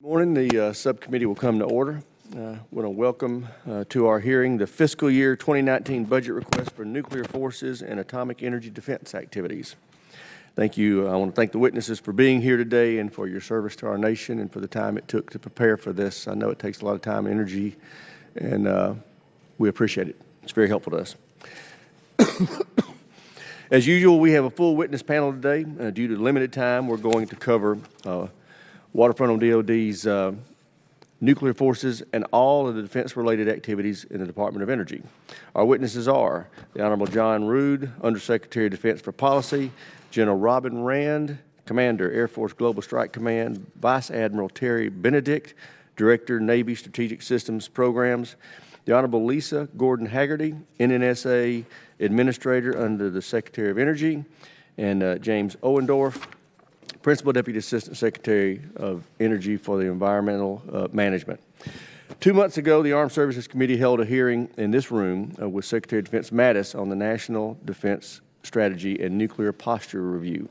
Morning, the subcommittee will come to order. I want to welcome to our hearing the fiscal year 2019 budget request for nuclear forces and atomic energy defense activities. Thank you. I want to thank the witnesses for being here today and for your service to our nation and for the time it took to prepare for this. I know it takes a lot of time and energy, and we appreciate it. It's very helpful to us. As usual, we have a full witness panel today. Due to limited time, we're going to cover Waterfront on DoD's nuclear forces and all of the defense-related activities in the Department of Energy. Our witnesses are the Honorable John Rood, Undersecretary of Defense for Policy, General Robin Rand, Commander, Air Force Global Strike Command, Vice Admiral Terry Benedict, Director, Navy Strategic Systems Programs, the Honorable Lisa Gordon-Hagerty, NNSA Administrator under the Secretary of Energy, and James Owendoff, Principal Deputy Assistant Secretary of Energy for the Environmental Management. 2 months ago, the Armed Services Committee held a hearing in this room with Secretary of Defense Mattis on the National Defense Strategy and Nuclear Posture Review.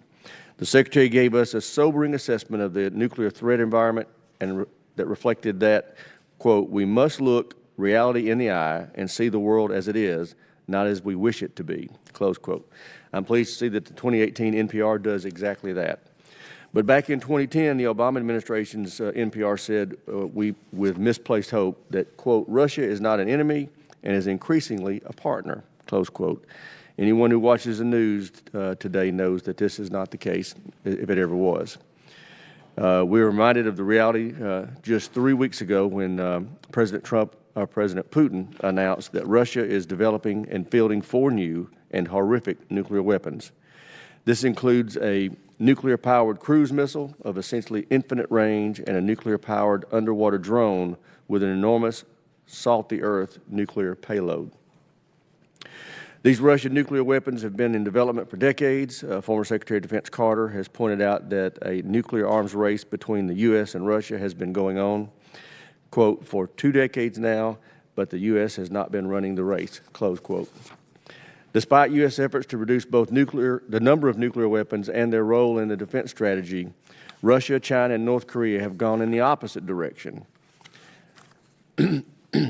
The Secretary gave us a sobering assessment of the nuclear threat environment and that reflected that, quote, "We must look reality in the eye and see the world as it is, not as we wish it to be," close quote. I'm pleased to see that the 2018 NPR does exactly that. But back in 2010, the Obama administration's NPR said, with misplaced hope, that, quote, "Russia is not an enemy and is increasingly a partner," close quote. Anyone who watches the news today knows that this is not the case, if it ever was. We were reminded of the reality just 3 weeks ago when President Putin announced that Russia is developing and fielding 4 new and horrific nuclear weapons. This includes a nuclear-powered cruise missile of essentially infinite range and a nuclear-powered underwater drone with an enormous salt-the-earth nuclear payload. These Russian nuclear weapons have been in development for decades. Former Secretary of Defense Carter has pointed out that a nuclear arms race between the U.S. and Russia has been going on, quote, "for 2 decades now, but the U.S. has not been running the race," close quote. Despite U.S. efforts to reduce both the number of nuclear weapons and their role in the defense strategy, Russia, China, and North Korea have gone in the opposite direction.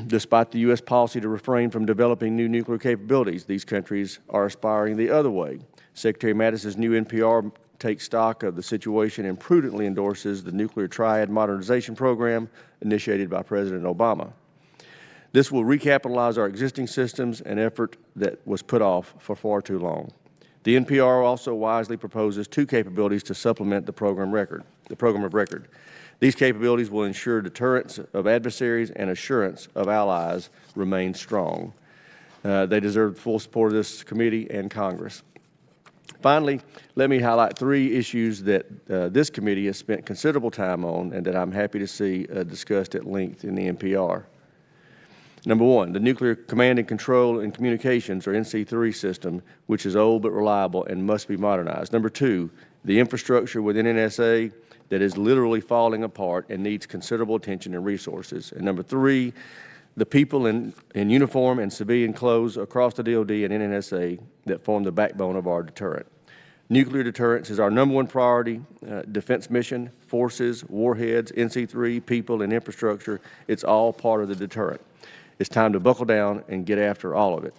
Despite the U.S. policy to refrain from developing new nuclear capabilities, these countries are aspiring the other way. Secretary Mattis's new NPR takes stock of the situation and prudently endorses the nuclear triad modernization program initiated by President Obama. This will recapitalize our existing systems, an effort that was put off for far too long. The NPR also wisely proposes 2 capabilities to supplement the program of record. These capabilities will ensure deterrence of adversaries and assurance of allies remain strong. They deserve full support of this committee and Congress. Finally, let me highlight 3 issues that this committee has spent considerable time on and that I'm happy to see discussed at length in the NPR. Number 1, the Nuclear Command and Control and Communications, or NC3 system, which is old but reliable and must be modernized. Number 2, the infrastructure within NSA that is literally falling apart and needs considerable attention and resources. And number 3, the people in uniform and civilian clothes across the DoD and NNSA that form the backbone of our deterrent. Nuclear deterrence is our number 1 priority. Defense mission, forces, warheads, NC3, people, and infrastructure, it's all part of the deterrent. It's time to buckle down and get after all of it.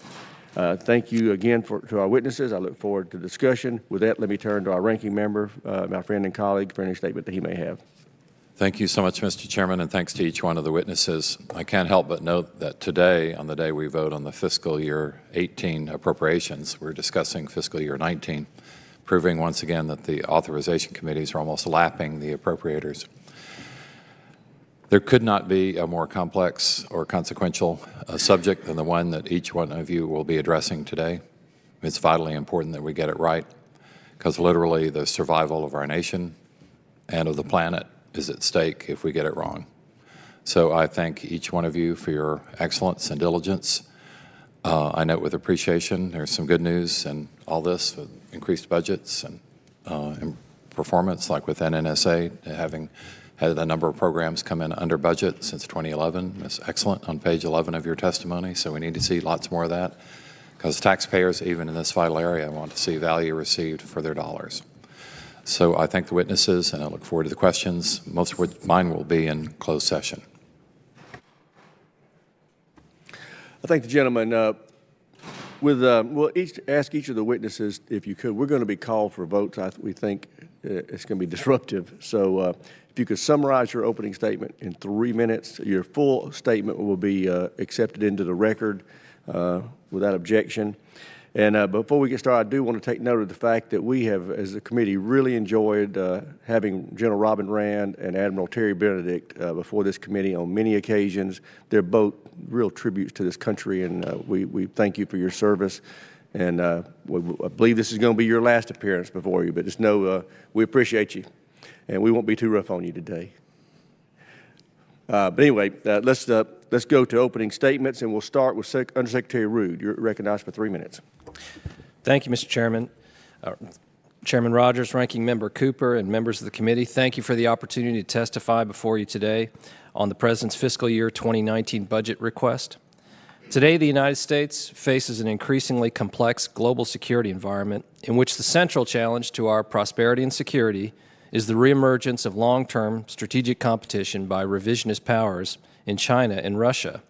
Thank you again to our witnesses. I look forward to discussion. With that, let me turn to our ranking member, my friend and colleague, for any statement that he may have. Thank you so much, Mr. Chairman, and thanks to each one of the witnesses. I can't help but note that today, on the day we vote on the fiscal year 18 appropriations, we're discussing fiscal year 19, proving once again that the authorization committees are almost lapping the appropriators. There could not be a more complex or consequential subject than the one that each one of you will be addressing today. It's vitally important that we get it right, because literally the survival of our nation and of the planet is at stake if we get it wrong. So I thank each one of you for your excellence and diligence. I note with appreciation there's some good news in all this, with increased budgets and performance, like with NNSA, having had a number of programs come in under budget since 2011. That's excellent on page 11 of your testimony, so we need to see lots more of that, because taxpayers, even in this vital area, want to see value received for their dollars. So I thank the witnesses, and I look forward to the questions, most of which mine will be in closed session. I thank the gentleman. We'll ask each of the witnesses, if you could, we're going to be called for votes. We think it's going to be disruptive. So if you could summarize your opening statement in 3 minutes, your full statement will be accepted into the record without objection. And before we get started, I do want to take note of the fact that we have, as a committee, really enjoyed having General Robin Rand and Admiral Terry Benedict before this committee on many occasions. They're both real tributes to this country, and we thank you for your service. And I believe this is going to be your last appearance before you, but just know we appreciate you, and we won't be too rough on you today. But anyway, let's go to opening statements, and we'll start with Undersecretary Rood. You're recognized for 3 minutes. Thank you, Mr. Chairman. Chairman Rogers, Ranking Member Cooper, and members of the committee, thank you for the opportunity to testify before you today on the President's fiscal year 2019 budget request. Today, the United States faces an increasingly complex global security environment in which the central challenge to our prosperity and security is the reemergence of long-term strategic competition by revisionist powers in China and Russia.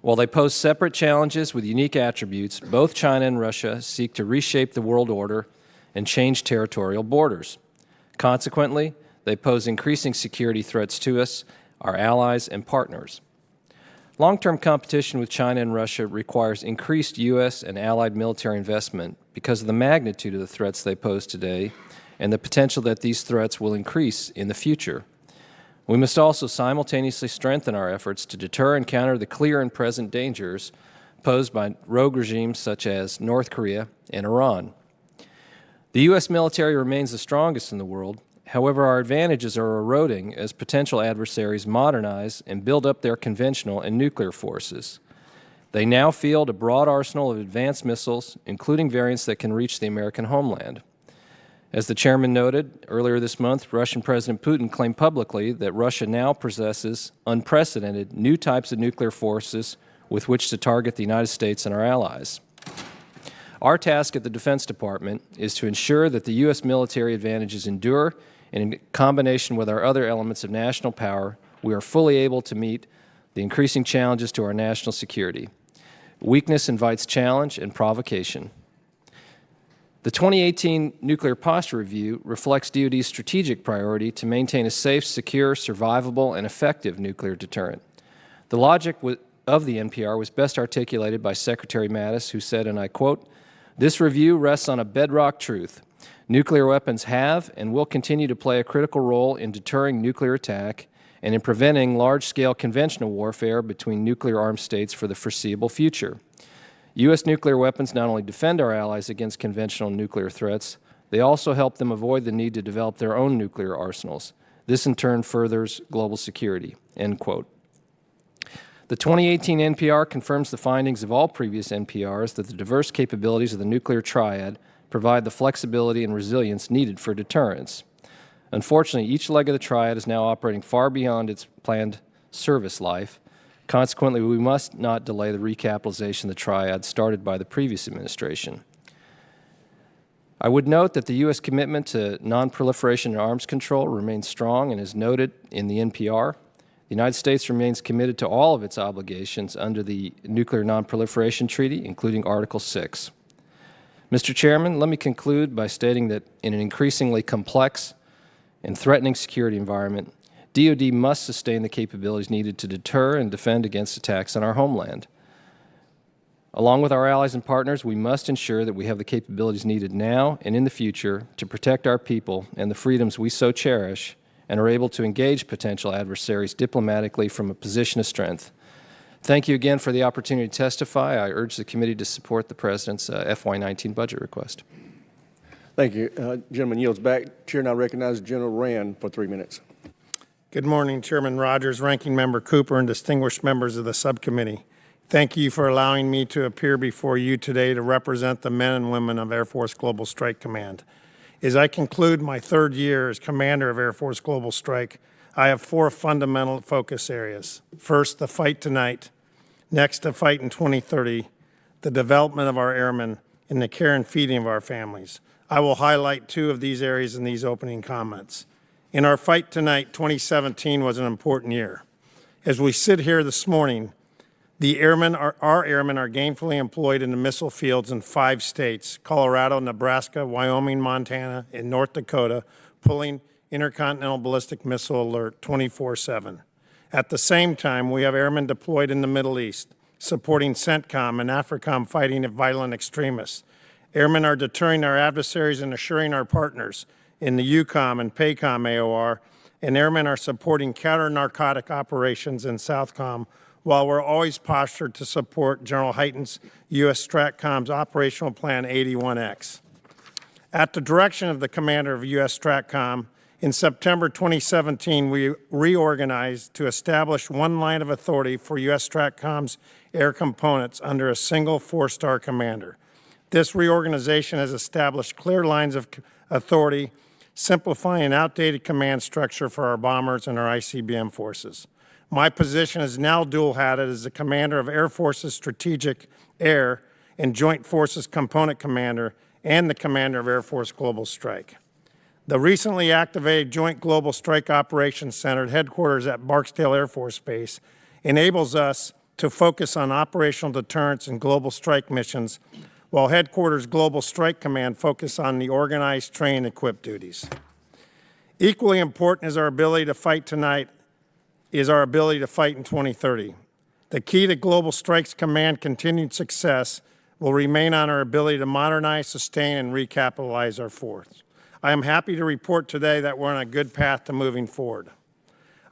While they pose separate challenges with unique attributes, both China and Russia seek to reshape the world order and change territorial borders. Consequently, they pose increasing security threats to us, our allies, and partners. Long-term competition with China and Russia requires increased U.S. and allied military investment because of the magnitude of the threats they pose today and the potential that these threats will increase in the future. We must also simultaneously strengthen our efforts to deter and counter the clear and present dangers posed by rogue regimes such as North Korea and Iran. The U.S. military remains the strongest in the world. However, our advantages are eroding as potential adversaries modernize and build up their conventional and nuclear forces. They now field a broad arsenal of advanced missiles, including variants that can reach the American homeland. As the chairman noted, earlier this month, Russian President Putin claimed publicly that Russia now possesses unprecedented new types of nuclear forces with which to target the United States and our allies. Our task at the Defense Department is to ensure that the U.S. military advantages endure, and in combination with our other elements of national power, we are fully able to meet the increasing challenges to our national security. Weakness invites challenge and provocation. The 2018 Nuclear Posture Review reflects DoD's strategic priority to maintain a safe, secure, survivable, and effective nuclear deterrent. The logic of the NPR was best articulated by Secretary Mattis, who said, and I quote, "This review rests on a bedrock truth. Nuclear weapons have and will continue to play a critical role in deterring nuclear attack and in preventing large-scale conventional warfare between nuclear-armed states for the foreseeable future. U.S. nuclear weapons not only defend our allies against conventional nuclear threats, they also help them avoid the need to develop their own nuclear arsenals. This in turn furthers global security." End quote. The 2018 NPR confirms the findings of all previous NPRs that the diverse capabilities of the nuclear triad provide the flexibility and resilience needed for deterrence. Unfortunately, each leg of the triad is now operating far beyond its planned service life. Consequently, we must not delay the recapitalization of the triad started by the previous administration. I would note that the U.S. commitment to nonproliferation and arms control remains strong and is noted in the NPR. The United States remains committed to all of its obligations under the Nuclear Nonproliferation Treaty, including Article 6. Mr. Chairman, let me conclude by stating that in an increasingly complex and threatening security environment, DoD must sustain the capabilities needed to deter and defend against attacks on our homeland. Along with our allies and partners, we must ensure that we have the capabilities needed now and in the future to protect our people and the freedoms we so cherish, and are able to engage potential adversaries diplomatically from a position of strength. Thank you again for the opportunity to testify. I urge the committee to support the President's FY19 budget request. Thank you. Gentleman yields back. Chair now recognizes General Rand for 3 minutes. Good morning, Chairman Rogers, Ranking Member Cooper, and distinguished members of the subcommittee. Thank you for allowing me to appear before you today to represent the men and women of Air Force Global Strike Command. As I conclude my third year as Commander of Air Force Global Strike, I have 4 fundamental focus areas. First, the fight tonight. Next, the fight in 2030, the development of our airmen, and the care and feeding of our families. I will highlight two of these areas in these opening comments. In our fight tonight, 2017 was an important year. As we sit here this morning, our airmen are gainfully employed in the missile fields in 5 states, Colorado, Nebraska, Wyoming, Montana, and North Dakota, pulling intercontinental ballistic missile alert 24/7. At the same time, we have airmen deployed in the Middle East, supporting CENTCOM and AFRICOM fighting violent extremists. Airmen are deterring our adversaries and assuring our partners in the EUCOM and PACOM AOR, and airmen are supporting counter-narcotic operations in SOUTHCOM, while we're always postured to support General Hyten's U.S. STRATCOM's Operational Plan 81X. At the direction of the commander of U.S. STRATCOM, in September 2017, we reorganized to establish one line of authority for U.S. STRATCOM's air components under a single 4-star commander. This reorganization has established clear lines of authority, simplifying an outdated command structure for our bombers and our ICBM forces. My position is now dual-hatted as the commander of Air Force's Strategic Air and Joint Forces Component Commander and the commander of Air Force Global Strike. The recently activated Joint Global Strike Operations Center, headquarters at Barksdale Air Force Base, enables us to focus on operational deterrence and global strike missions, while Headquarters Global Strike Command focus on the organized, train, and equip duties. Equally important is our ability to fight tonight is our ability to fight in 2030. The key to Global Strikes Command continued success will remain on our ability to modernize, sustain, and recapitalize our force. I am happy to report today that we're on a good path to moving forward.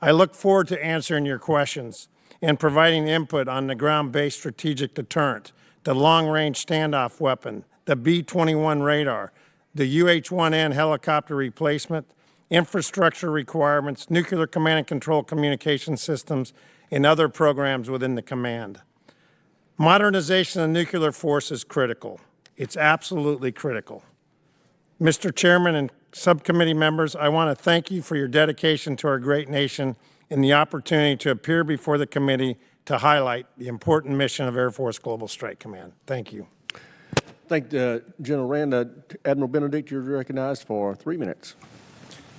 I look forward to answering your questions and providing input on the ground-based strategic deterrent, the long-range standoff weapon, the B-21 radar, the UH-1N helicopter replacement, infrastructure requirements, nuclear command and control communication systems, and other programs within the command. Modernization of the nuclear force is critical. It's absolutely critical. Mr. Chairman and subcommittee members, I want to thank you for your dedication to our great nation and the opportunity to appear before the committee to highlight the important mission of Air Force Global Strike Command. Thank you. Thank General Rand. Admiral Benedict, you're recognized for 3 minutes.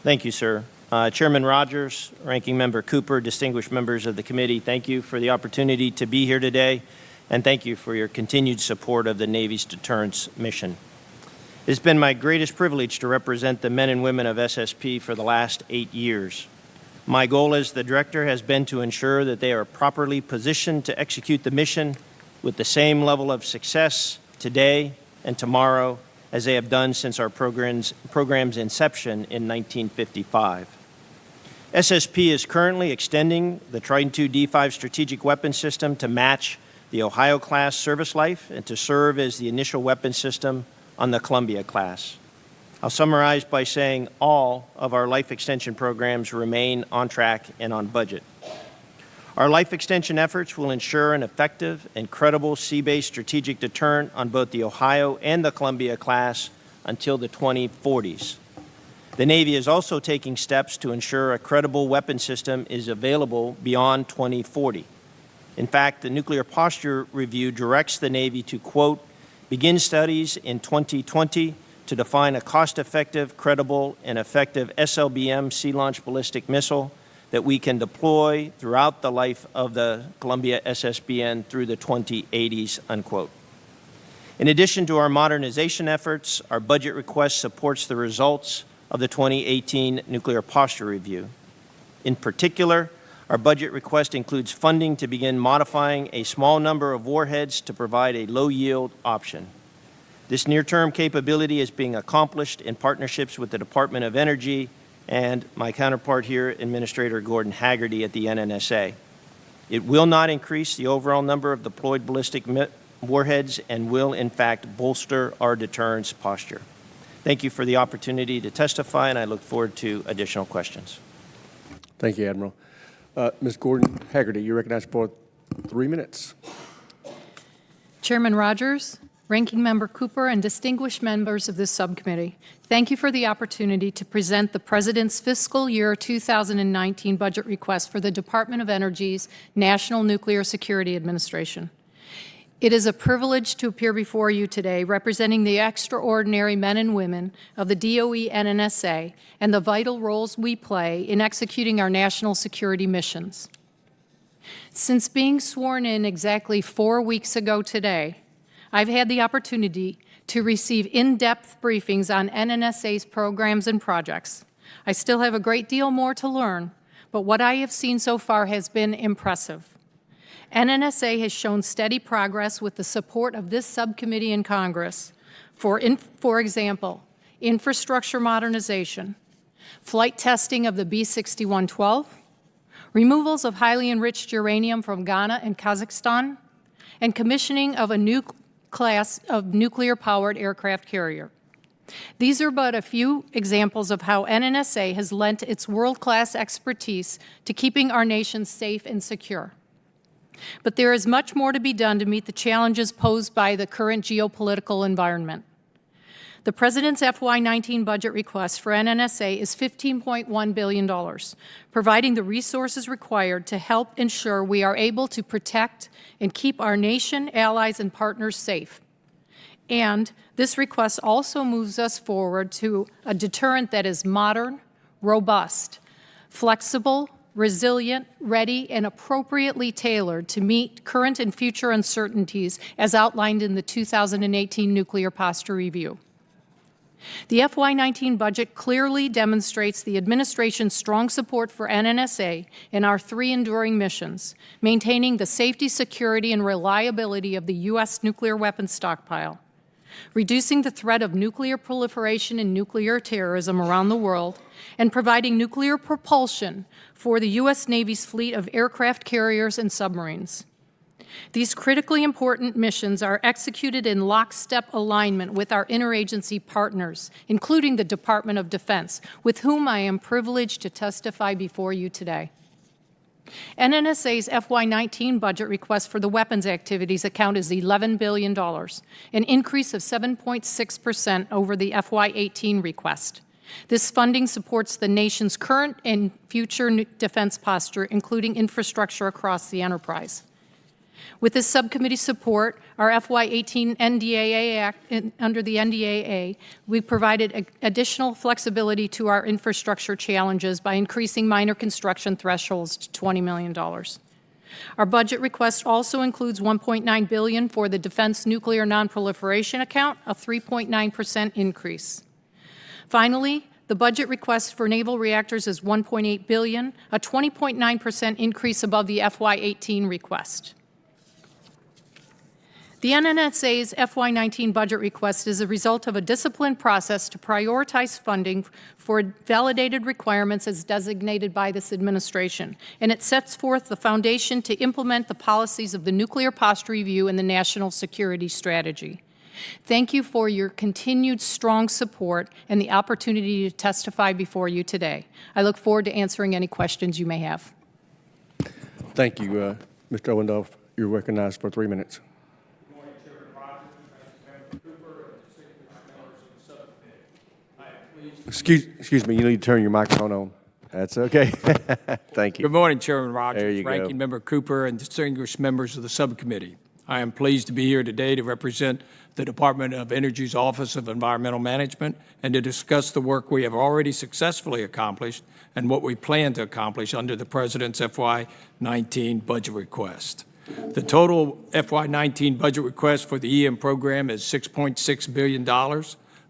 Thank you, sir. Chairman Rogers, Ranking Member Cooper, distinguished members of the committee, thank you for the opportunity to be here today, and thank you for your continued support of the Navy's deterrence mission. It has been my greatest privilege to represent the men and women of SSP for the last 8 years. My goal as the director has been to ensure that they are properly positioned to execute the mission with the same level of success today and tomorrow as they have done since our program's inception in 1955. SSP is currently extending the Trident II D5 strategic weapon system to match the Ohio-class service life and to serve as the initial weapon system on the Columbia-class. I'll summarize by saying all of our life extension programs remain on track and on budget. Our life extension efforts will ensure an effective and credible sea-based strategic deterrent on both the Ohio and the Columbia class until the 2040s. The Navy is also taking steps to ensure a credible weapon system is available beyond 2040. In fact, the Nuclear Posture Review directs the Navy to, quote, begin studies in 2020 to define a cost-effective, credible, and effective SLBM sea-launched ballistic missile that we can deploy throughout the life of the Columbia SSBN through the 2080s, unquote. In addition to our modernization efforts, our budget request supports the results of the 2018 Nuclear Posture Review. In particular, our budget request includes funding to begin modifying a small number of warheads to provide a low-yield option. This near-term capability is being accomplished in partnerships with the Department of Energy and my counterpart here, Administrator Gordon-Hagerty at the NNSA. It will not increase the overall number of deployed ballistic warheads and will, in fact, bolster our deterrence posture. Thank you for the opportunity to testify, and I look forward to additional questions. Thank you, Admiral. Ms. Gordon-Hagerty, you're recognized for 3 minutes. Chairman Rogers, Ranking Member Cooper, and distinguished members of this subcommittee, thank you for the opportunity to present the President's fiscal year 2019 budget request for the Department of Energy's National Nuclear Security Administration. It is a privilege to appear before you today representing the extraordinary men and women of the DOE and NSA and the vital roles we play in executing our national security missions. Since being sworn in exactly 4 weeks ago today, I've had the opportunity to receive in-depth briefings on NNSA's programs and projects. I still have a great deal more to learn, but what I have seen so far has been impressive. NNSA has shown steady progress with the support of this subcommittee in Congress. For example, infrastructure modernization, flight testing of the B-6112, removals of highly enriched uranium from Ghana and Kazakhstan, and commissioning of a new class of nuclear-powered aircraft carrier. These are but a few examples of how NNSA has lent its world-class expertise to keeping our nation safe and secure. But there is much more to be done to meet the challenges posed by the current geopolitical environment. The President's FY19 budget request for NNSA is $15.1 billion, providing the resources required to help ensure we are able to protect and keep our nation, allies, and partners safe. And this request also moves us forward to a deterrent that is modern, robust, flexible, resilient, ready, and appropriately tailored to meet current and future uncertainties as outlined in the 2018 Nuclear Posture Review. The FY19 budget clearly demonstrates the administration's strong support for NNSA in our 3 enduring missions, maintaining the safety, security, and reliability of the U.S. nuclear weapons stockpile, reducing the threat of nuclear proliferation and nuclear terrorism around the world, and providing nuclear propulsion for the U.S. Navy's fleet of aircraft carriers and submarines. These critically important missions are executed in lockstep alignment with our interagency partners, including the Department of Defense, with whom I am privileged to testify before you today. NNSA's FY19 budget request for the weapons activities account is $11 billion, an increase of 7.6% over the FY18 request. This funding supports the nation's current and future defense posture, including infrastructure across the enterprise. With this subcommittee support, our FY18 NDAA Act, under the NDAA, we provided additional flexibility to our infrastructure challenges by increasing minor construction thresholds to $20 million. Our budget request also includes $1.9 billion for the Defense Nuclear Nonproliferation Account, a 3.9% increase. Finally, the budget request for naval reactors is $1.8 billion, a 20.9% increase above the FY18 request. The NNSA's FY19 budget request is a result of a disciplined process to prioritize funding for validated requirements as designated by this administration, and it sets forth the foundation to implement the policies of the Nuclear Posture Review and the National Security Strategy. Thank you for your continued strong support and the opportunity to testify before you today. I look forward to answering any questions you may have. Thank you, Mr. Owendoff. You're recognized for 3 minutes. Excuse me, you need to turn your microphone on. That's okay. Thank you. Good morning, Chairman Rogers, There you go. Ranking Member Cooper, and distinguished members of the subcommittee. I am pleased to be here today to represent the Department of Energy's Office of Environmental Management and to discuss the work we have already successfully accomplished and what we plan to accomplish under the President's FY19 budget request. The total FY19 budget request for the EM program is $6.6 billion.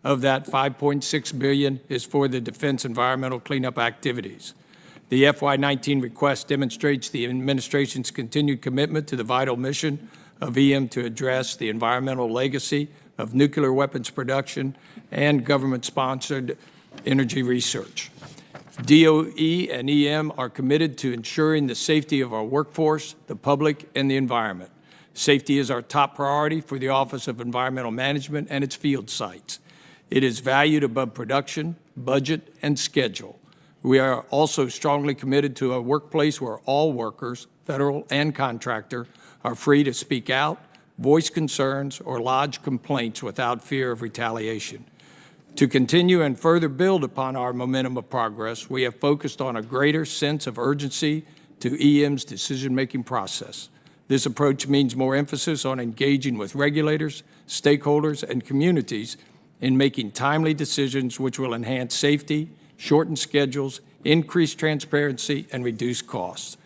Of that, $5.6 billion is for the defense environmental cleanup activities. The FY19 request demonstrates the administration's continued commitment to the vital mission of EM to address the environmental legacy of nuclear weapons production and government-sponsored energy research. DOE and EM are committed to ensuring the safety of our workforce, the public, and the environment. Safety is our top priority for the Office of Environmental Management and its field sites. It is valued above production, budget, and schedule. We are also strongly committed to a workplace where all workers, federal and contractor, are free to speak out, voice concerns, or lodge complaints without fear of retaliation. To continue and further build upon our momentum of progress, we have focused on a greater sense of urgency to EM's decision-making process. This approach means more emphasis on engaging with regulators, stakeholders, and communities in making timely decisions which will enhance safety, shorten schedules, increase transparency, and reduce costs.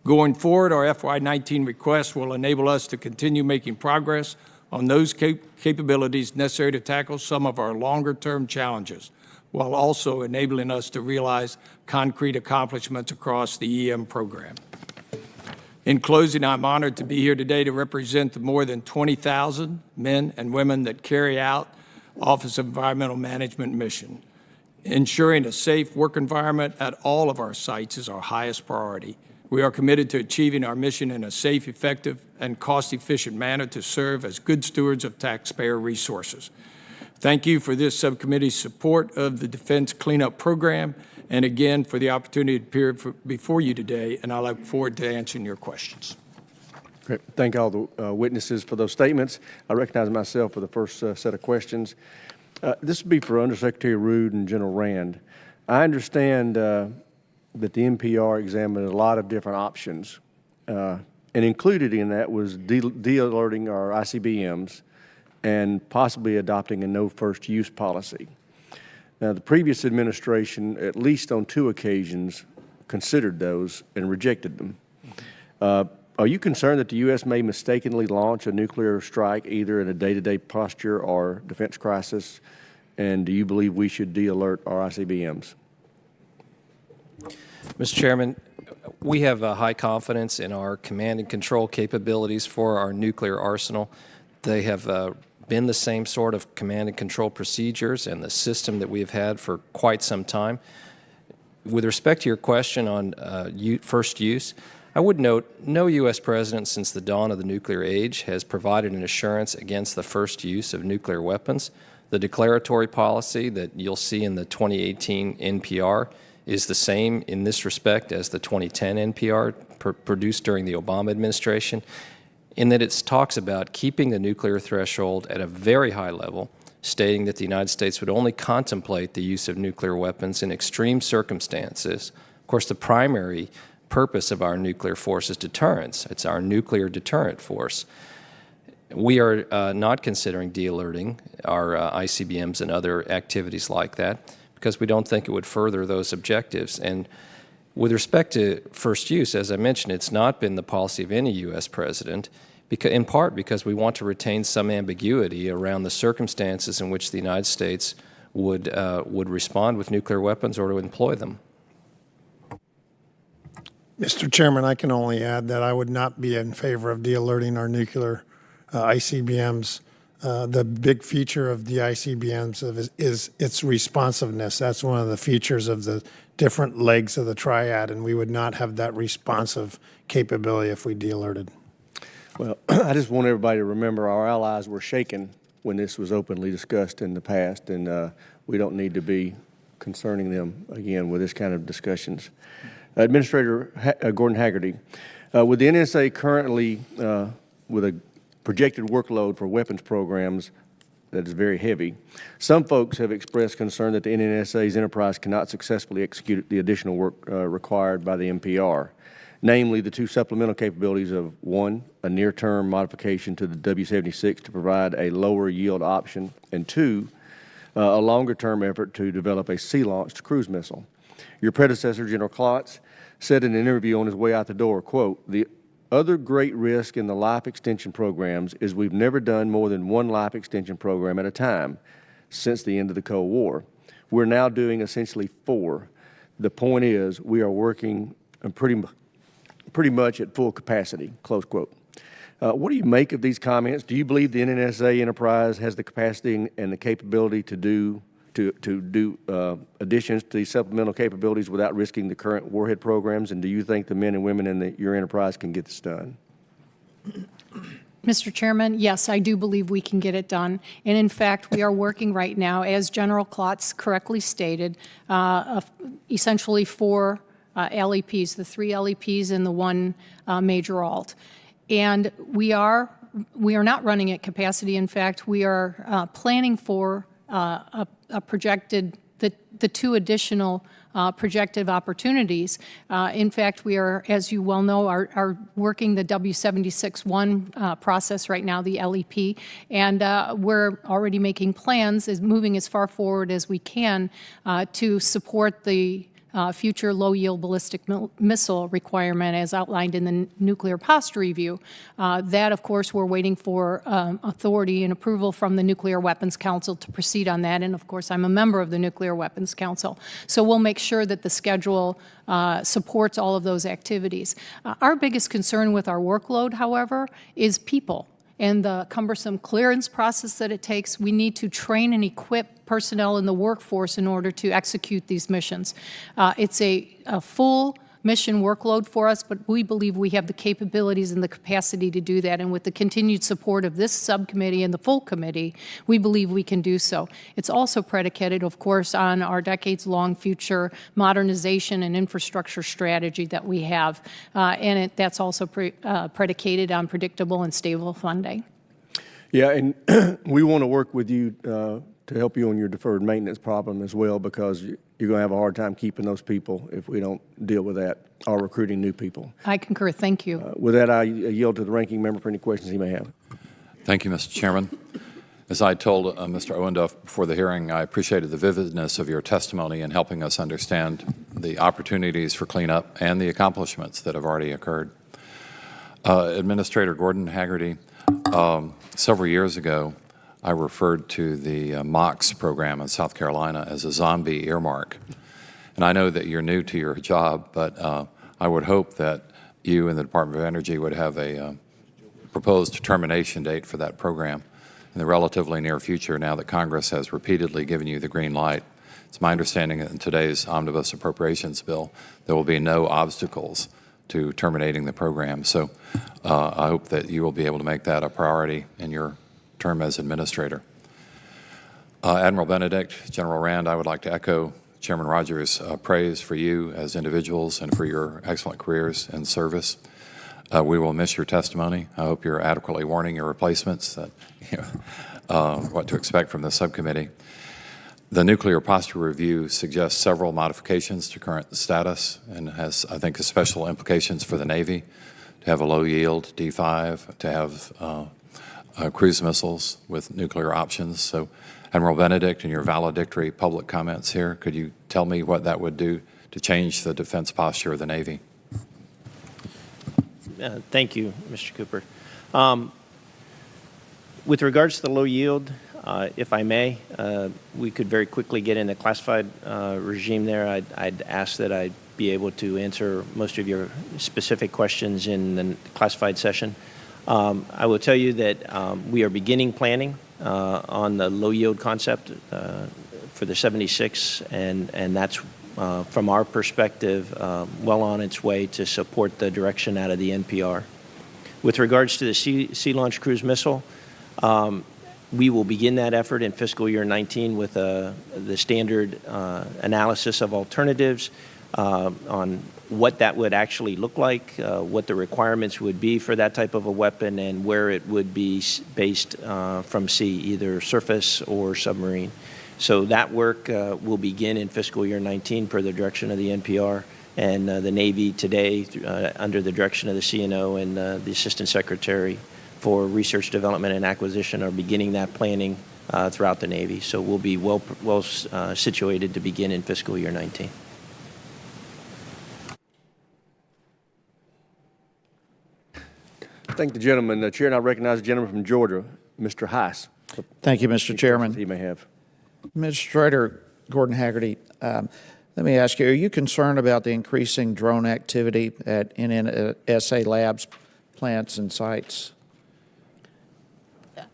Going forward, our FY19 request will enable us to continue making progress on those capabilities necessary to tackle some of our longer-term challenges, while also enabling us to realize concrete accomplishments across the EM program. In closing, I'm honored to be here today to represent the more than 20,000 men and women that carry out Office of Environmental Management mission. Ensuring a safe work environment at all of our sites is our highest priority. We are committed to achieving our mission in a safe, effective, and cost-efficient manner to serve as good stewards of taxpayer resources. Thank you for this subcommittee's support of the Defense Cleanup Program, and again for the opportunity to appear before you today, and I look forward to answering your questions. Great. Thank all the witnesses for those statements. I recognize myself for the first set of questions. This would be for Undersecretary Rood and General Rand. I understand that the NPR examined a lot of different options, and included in that was de-alerting our ICBMs and possibly adopting a no first use policy. Now, the previous administration, at least on 2 occasions, considered those and rejected them. Are you concerned that the U.S. may mistakenly launch a nuclear strike either in a day-to-day posture or defense crisis? And do you believe we should de-alert our ICBMs? Mr. Chairman, we have high confidence in our command and control capabilities for our nuclear arsenal. They have been the same sort of command and control procedures and the system that we have had for quite some time. With respect to your question on first use, I would note no U.S. president since the dawn of the nuclear age has provided an assurance against the first use of nuclear weapons. The declaratory policy that you'll see in the 2018 NPR is the same in this respect as the 2010 NPR produced during the Obama administration, in that it talks about keeping the nuclear threshold at a very high level, stating that the United States would only contemplate the use of nuclear weapons in extreme circumstances. Of course, the primary purpose of our nuclear force is deterrence. It's our nuclear deterrent force. We are not considering de-alerting our ICBMs and other activities like that because we don't think it would further those objectives. And with respect to first use, as I mentioned, it's not been the policy of any U.S. president, in part because we want to retain some ambiguity around the circumstances in which the United States would respond with nuclear weapons or to employ them. Mr. Chairman, I can only add that I would not be in favor of de-alerting our nuclear ICBMs. The big feature of the ICBMs is its responsiveness. That's one of the features of the different legs of the triad, and we would not have that responsive capability if we de-alerted. Well, I just want everybody to remember our allies were shaken when this was openly discussed in the past, and we don't need to be concerning them again with this kind of discussions. Administrator Gordon-Hagerty, with the NSA currently with a projected workload for weapons programs that is very heavy, some folks have expressed concern that the NNSA's enterprise cannot successfully execute the additional work required by the NPR, namely the 2 supplemental capabilities of 1, a near-term modification to the W-76 to provide a lower yield option, and 2, a longer-term effort to develop a sea-launched cruise missile. Your predecessor, General Klotz, said in an interview on his way out the door, quote, "The other great risk in the life extension programs is we've never done more than 1 life extension program at a time since the end of the Cold War. We're now doing essentially 4. The point is we are working pretty much at full capacity," close quote. What do you make of these comments? Do you believe the NNSA enterprise has the capacity and the capability to do additions to these supplemental capabilities without risking the current warhead programs? And do you think the men and women in your enterprise can get this done? Mr. Chairman, yes, I do believe we can get it done. And in fact, we are working right now, as General Klotz correctly stated, essentially 4 LEPs, the 3 LEPs and the 1 major alt. And we are not running at capacity. In fact, we are planning for a projected, the two additional projected opportunities. In fact, we are, as you well know, are working the W76-1 process right now, the LEP, and we're already making plans, moving as far forward as we can to support the future low-yield ballistic missile requirement as outlined in the nuclear posture review. That, of course, we're waiting for authority and approval from the Nuclear Weapons Council to proceed on that. And, of course, I'm a member of the Nuclear Weapons Council. So we'll make sure that the schedule supports all of those activities. Our biggest concern with our workload, however, is people and the cumbersome clearance process that it takes. We need to train and equip personnel in the workforce in order to execute these missions. It's a full mission workload for us, but we believe we have the capabilities and the capacity to do that. And with the continued support of this subcommittee and the full committee, we believe we can do so. It's also predicated, of course, on our decades-long future modernization and infrastructure strategy that we have. And that's also predicated on predictable and stable funding. Yeah, and we want to work with you to help you on your deferred maintenance problem as well, because you're going to have a hard time keeping those people if we don't deal with that, or recruiting new people. I concur. Thank you. With that, I yield to the ranking member for any questions he may have. Thank you, Mr. Chairman. As I told Mr. Owendoff before the hearing, I appreciated the vividness of your testimony in helping us understand the opportunities for cleanup and the accomplishments that have already occurred. Administrator Gordon-Hagerty, several years ago, I referred to the MOX program in South Carolina as a zombie earmark. And I know that you're new to your job, but I would hope that you and the Department of Energy would have a proposed termination date for that program in the relatively near future, now that Congress has repeatedly given you the green light. It's my understanding that in today's omnibus appropriations bill, there will be no obstacles to terminating the program. So I hope that you will be able to make that a priority in your term as administrator. Admiral Benedict, General Rand, I would like to echo Chairman Rogers' praise for you as individuals and for your excellent careers in service. We will miss your testimony. I hope you're adequately warning your replacements that, what to expect from the subcommittee. The nuclear posture review suggests several modifications to current status and has, I think, special implications for the Navy to have a low-yield D5, to have cruise missiles with nuclear options. So, Admiral Benedict, in your valedictory public comments here, could you tell me what that would do to change the defense posture of the Navy? Thank you, Mr. Cooper. With regards to the low yield, if I may, we could very quickly get in the classified regime there. I'd ask that I be able to answer most of your specific questions in the classified session. I will tell you that we are beginning planning on the low yield concept for the 76, and that's from our perspective well on its way to support the direction out of the NPR. With regards to the Sea Launch Cruise Missile, we will begin that effort in fiscal year 19 with the standard analysis of alternatives on what that would actually look like, what the requirements would be for that type of a weapon, and where it would be based from sea, either surface or submarine. So that work will begin in fiscal year 19 per the direction of the NPR, and the Navy today, under the direction of the CNO and the Assistant Secretary for Research, Development, and Acquisition, are beginning that planning throughout the Navy. So we'll be well situated to begin in fiscal year 19. Thank the gentleman. Chair, and I recognize the gentleman from Georgia, Mr. HASC. Thank you, Mr. Chairman. He may have. Administrator Gordon-Hagerty, let me ask you, are you concerned about the increasing drone activity at NNSA labs, plants, and sites?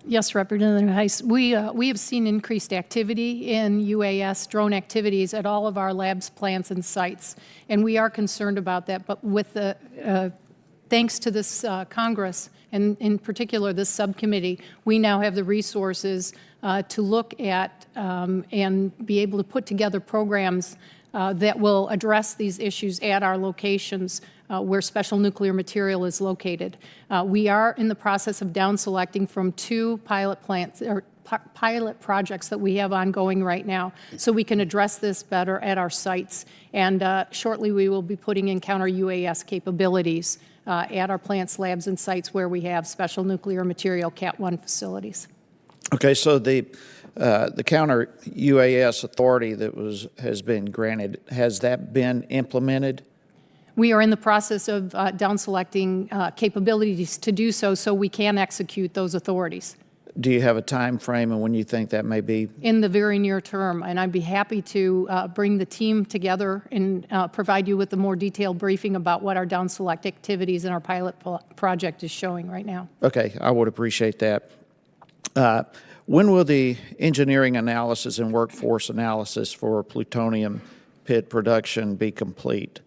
Yes, Representative Heiss. We have seen increased activity in UAS drone activities at all of our labs, plants, and sites, and we are concerned about that. But with the thanks to this Congress, and in particular this subcommittee, we now have the resources to look at and be able to put together programs that will address these issues at our locations where special nuclear material is located. We are in the process of down selecting from 2 pilot plants or pilot projects that we have ongoing right now, so we can address this better at our sites. And shortly, we will be putting in counter-UAS capabilities at our plants, labs, and sites where we have special nuclear material Cat 1 facilities. Okay, so the counter UAS authority that has been granted, has that been implemented? We are in the process of down selecting capabilities to do so, so we can execute those authorities. Do you have a time frame and when you think that may be? In the very near term, and I'd be happy to bring the team together and provide you with a more detailed briefing about what our down select activities in our pilot project is showing right now. Okay, I would appreciate that. When will the engineering analysis and workforce analysis for plutonium pit production be complete?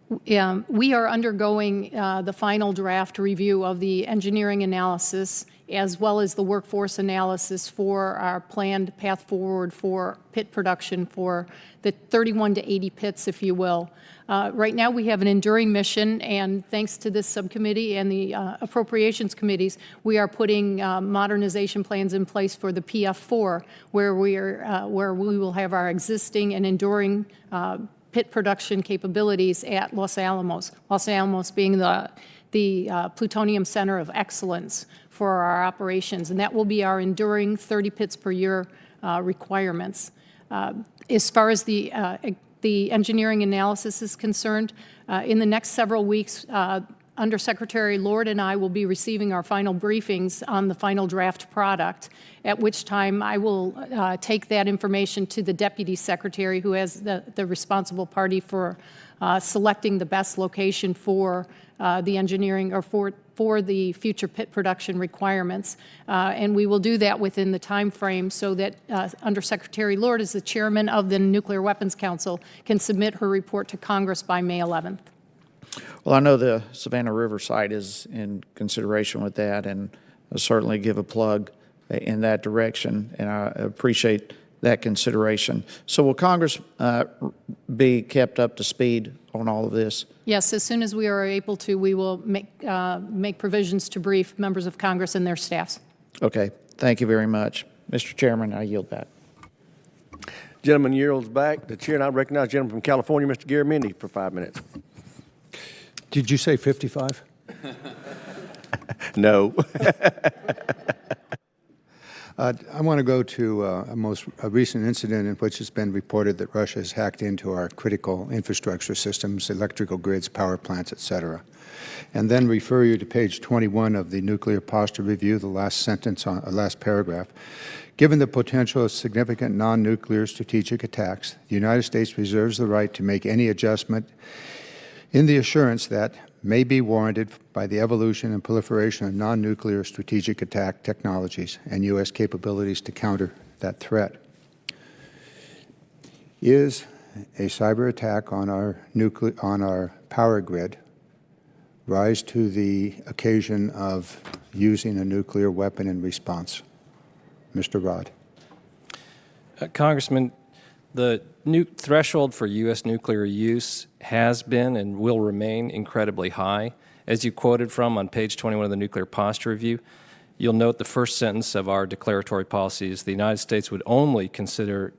We are undergoing the final draft review of the engineering analysis as well as the workforce analysis for our planned path forward for pit production for the 31 to 80 pits, if you will. Right now we have an enduring mission, and thanks to this subcommittee and the appropriations committees, we are putting modernization plans in place for the PF4, where we will have our existing and enduring pit production capabilities at Los Alamos. Los Alamos being the plutonium center of excellence for our operations, and that will be our enduring 30 pits per year requirements. As far as the engineering analysis is concerned, in the next several weeks, Undersecretary Lord and I will be receiving our final briefings on the final draft product, at which time I will take that information to the Deputy Secretary, who has the responsible party for selecting the best location for the engineering or for the future pit production requirements. And we will do that within the time frame so that Undersecretary Lord, as the chairman of the Nuclear Weapons Council, can submit her report to Congress by May 11th. Well, I know the Savannah River site is in consideration with that, and I'll certainly give a plug in that direction, and I appreciate that consideration. So will Congress be kept up to speed on all of this? Yes, as soon as we are able to, we will make provisions to brief members of Congress and their staffs. Okay, thank you very much. Mr. Chairman, I yield back. Gentleman yields back. The chair, and I recognize the gentleman from California, Mr. Gary Mendy, for 5 minutes. Did you say 55? No. I want to go to a recent incident in which it's been reported that Russia has hacked into our critical infrastructure systems, electrical grids, power plants, et cetera, and then refer you to page 21 of the Nuclear Posture Review, the last sentence, last paragraph. Given the potential of significant non-nuclear strategic attacks, the United States reserves the right to make any adjustment in the assurance that may be warranted by the evolution and proliferation of non-nuclear strategic attack technologies and U.S. capabilities to counter that threat. Is a cyber attack on our power grid rise to the occasion of using a nuclear weapon in response? Mr. Rood. Congressman, the threshold for U.S. nuclear use has been and will remain incredibly high. As you quoted from on page 21 of the Nuclear Posture Review, you'll note the first sentence of our declaratory policy is the United States would only consider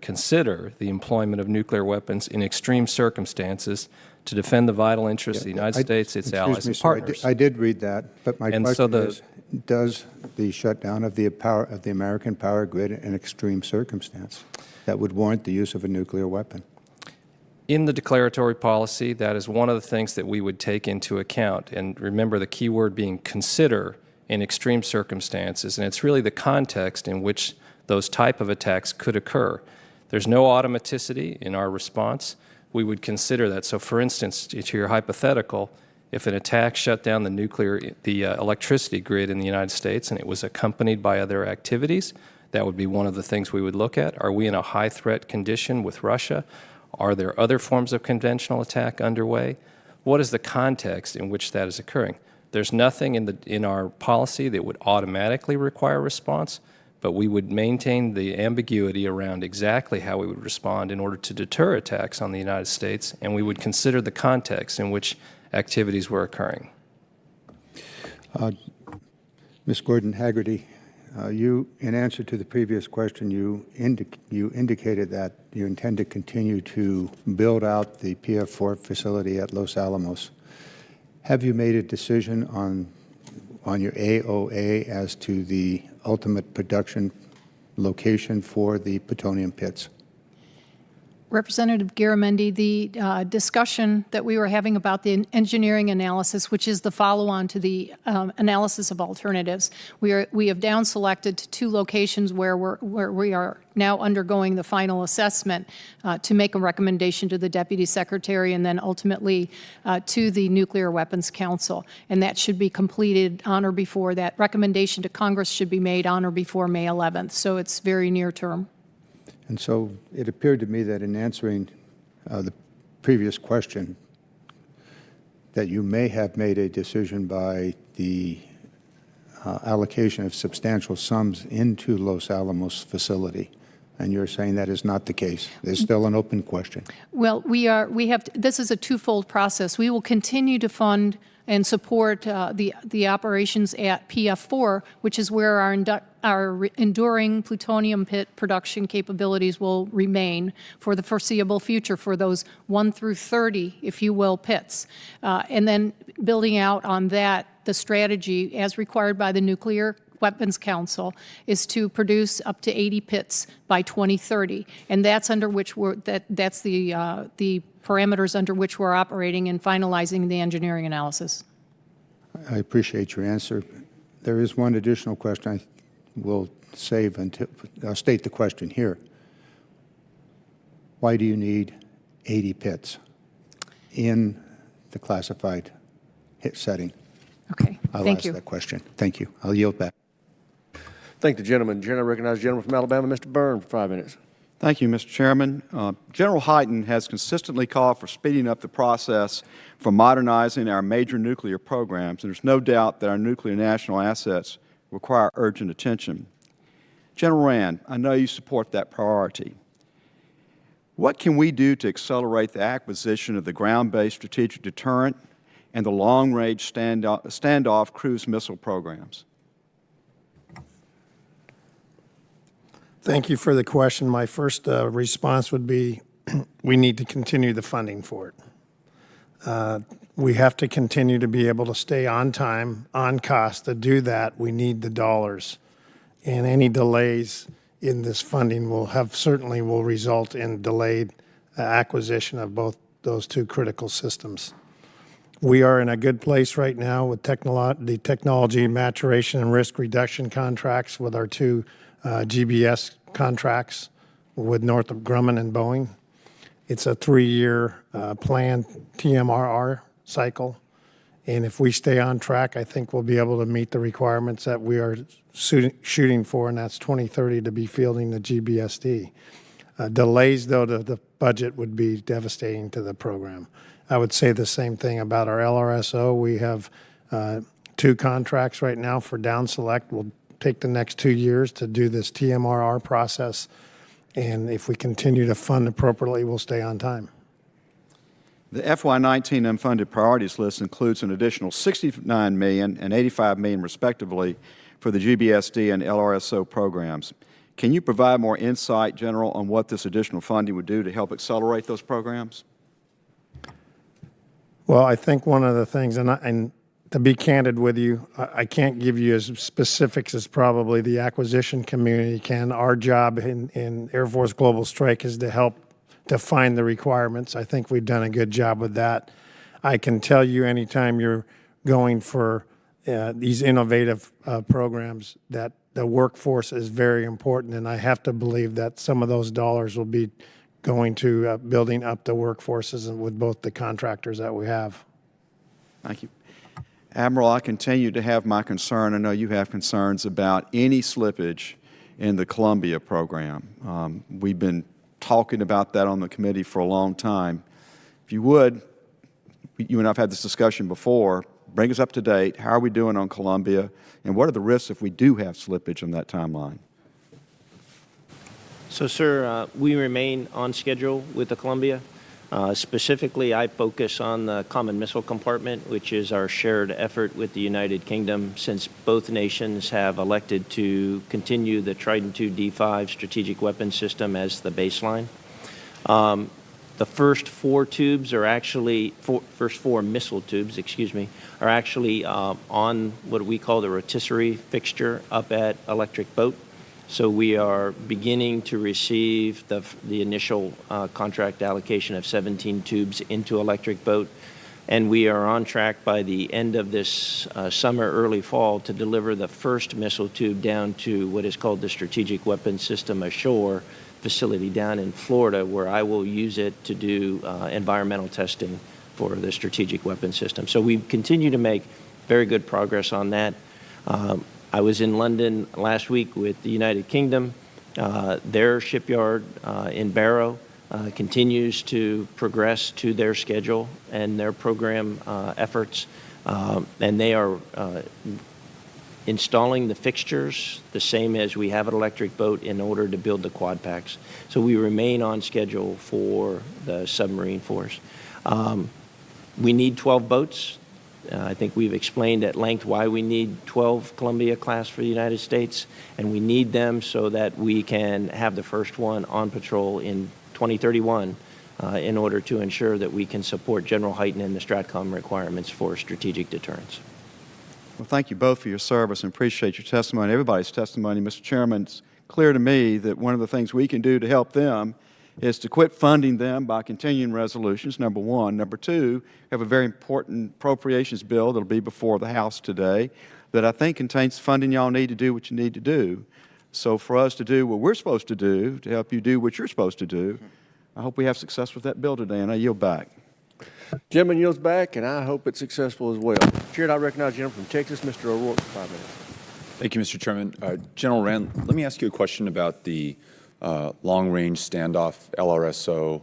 the employment of nuclear weapons in extreme circumstances to defend the vital interests of the United States, its allies, and partners. I did read that, but my question is, does the shutdown of the American power grid an extreme circumstance that would warrant the use of a nuclear weapon? In the declaratory policy, that is one of the things that we would take into account. And remember the key word being consider in extreme circumstances, and it's really the context in which those type of attacks could occur. There's no automaticity in our response. We would consider that. So for instance, to your hypothetical, if an attack shut down the electricity grid in the United States and it was accompanied by other activities, that would be one of the things we would look at. Are we in a high threat condition with Russia? Are there other forms of conventional attack underway? What is the context in which that is occurring? There's nothing in our policy that would automatically require response, but we would maintain the ambiguity around exactly how we would respond in order to deter attacks on the United States, and we would consider the context in which activities were occurring. Ms. Gordon-Hagerty, in answer to the previous question, you indicated that you intend to continue to build out the PF4 facility at Los Alamos. Have you made a decision on your AOA as to the ultimate production location for the plutonium pits? Representative Garamendi, the discussion that we were having about the engineering analysis, which is the follow-on to the analysis of alternatives, we have down selected to 2 locations where we are now undergoing the final assessment to make a recommendation to the Deputy Secretary and then ultimately to the Nuclear Weapons Council. And that should be completed on or before that recommendation to Congress should be made on or before May 11th. So it's very near term. And so it appeared to me that in answering the previous question, that you may have made a decision by the allocation of substantial sums into Los Alamos facility. And you're saying that is not the case. There's still an open question. Well, this is a twofold process. We will continue to fund and support the operations at PF4, which is where our enduring plutonium pit production capabilities will remain for the foreseeable future for those 1 through 30, if you will, pits. And then building out on that, the strategy as required by the Nuclear Weapons Council is to produce up to 80 pits by 2030, and that's under which that's the parameters under which we're operating and finalizing the engineering analysis. I appreciate your answer. There is one additional question I will save until I'll state the question here. Why do you need 80 pits in the classified hit setting? Okay, thank you. I'll ask that question. Thank you. I'll yield back. Thank the gentleman. I recognize the gentleman from Alabama, Mr. Byrne, for 5 minutes. Thank you, Mr. Chairman. General Hyten has consistently called for speeding up the process for modernizing our major nuclear programs, and there's no doubt that our nuclear national assets require urgent attention. General Rand, I know you support that priority. What can we do to accelerate the acquisition of the ground-based strategic deterrent and the long-range standoff cruise missile programs? Thank you for the question. My first response would be we need to continue the funding for it. We have to continue to be able to stay on time, on cost. To do that, we need the dollars. And any delays in this funding will result in delayed acquisition of both those 2 critical systems. We are in a good place right now with the technology maturation and risk reduction contracts with our 2 GBS contracts with Northrop Grumman and Boeing. It's a 3-year planned TMRR cycle. And if we stay on track, I think we'll be able to meet the requirements that we are shooting for, and that's 2030 to be fielding the GBSD. Delays, though, to the budget would be devastating to the program. I would say the same thing about our LRSO. We have 2 contracts right now for down select. We'll take the next 2 years to do this TMRR process, and if we continue to fund appropriately, we'll stay on time. The FY19 unfunded priorities list includes an additional $69 million and $85 million, respectively, for the GBSD and LRSO programs. Can you provide more insight, General, on what this additional funding would do to help accelerate those programs? Well, I think one of the things, and to be candid with you, I can't give you as specifics as probably the acquisition community can. Our job in Air Force Global Strike is to help define the requirements. I think we've done a good job with that. I can tell you anytime you're going for these innovative programs that the workforce is very important, and I have to believe that some of those dollars will be going to building up the workforces with both the contractors that we have. Thank you. Admiral, I continue to have my concern. I know you have concerns about any slippage in the Columbia program. We've been talking about that on the committee for a long time. If you would, you and I have had this discussion before, bring us up to date. How are we doing on Columbia, and what are the risks if we do have slippage on that timeline? So, sir, we remain on schedule with the Columbia. Specifically, I focus on the Common Missile Compartment, which is our shared effort with the United Kingdom, since both nations have elected to continue the Trident II D5 strategic weapon system as the baseline. The first four tubes are actually, first four missile tubes, excuse me, are actually on what we call the rotisserie fixture up at Electric Boat. So we are beginning to receive the initial contract allocation of 17 tubes into Electric Boat. And we are on track by the end of this summer, early fall, to deliver the first missile tube down to what is called the Strategic Weapons System Ashore facility down in Florida, where I will use it to do environmental testing for the strategic weapons system. So we continue to make very good progress on that. I was in London last week with the United Kingdom. Their shipyard in Barrow continues to progress to their schedule and their program efforts, and they are installing the fixtures the same as we have at Electric Boat in order to build the quad packs. So we remain on schedule for the submarine force. We need 12 boats. I think we've explained at length why we need 12 Columbia class for the United States, and we need them so that we can have the first one on patrol in 2031 in order to ensure that we can support General Hyten and the STRATCOM requirements for strategic deterrence. Well, thank you both for your service and appreciate your testimony, everybody's testimony. Mr. Chairman, it's clear to me that one of the things we can do to help them is to quit funding them by continuing resolutions, number one. Number two, we have a very important appropriations bill that will be before the House today that I think contains funding y'all need to do what you need to do. So for us to do what we're supposed to do, to help you do what you're supposed to do, I hope we have success with that bill today, and I yield back. Gentleman yields back, and I hope it's successful as well. Chair, I recognize the gentleman from Texas, Mr. O'Rourke, for 5 minutes. Thank you, Mr. Chairman. General Rand, let me ask you a question about the long-range standoff LRSO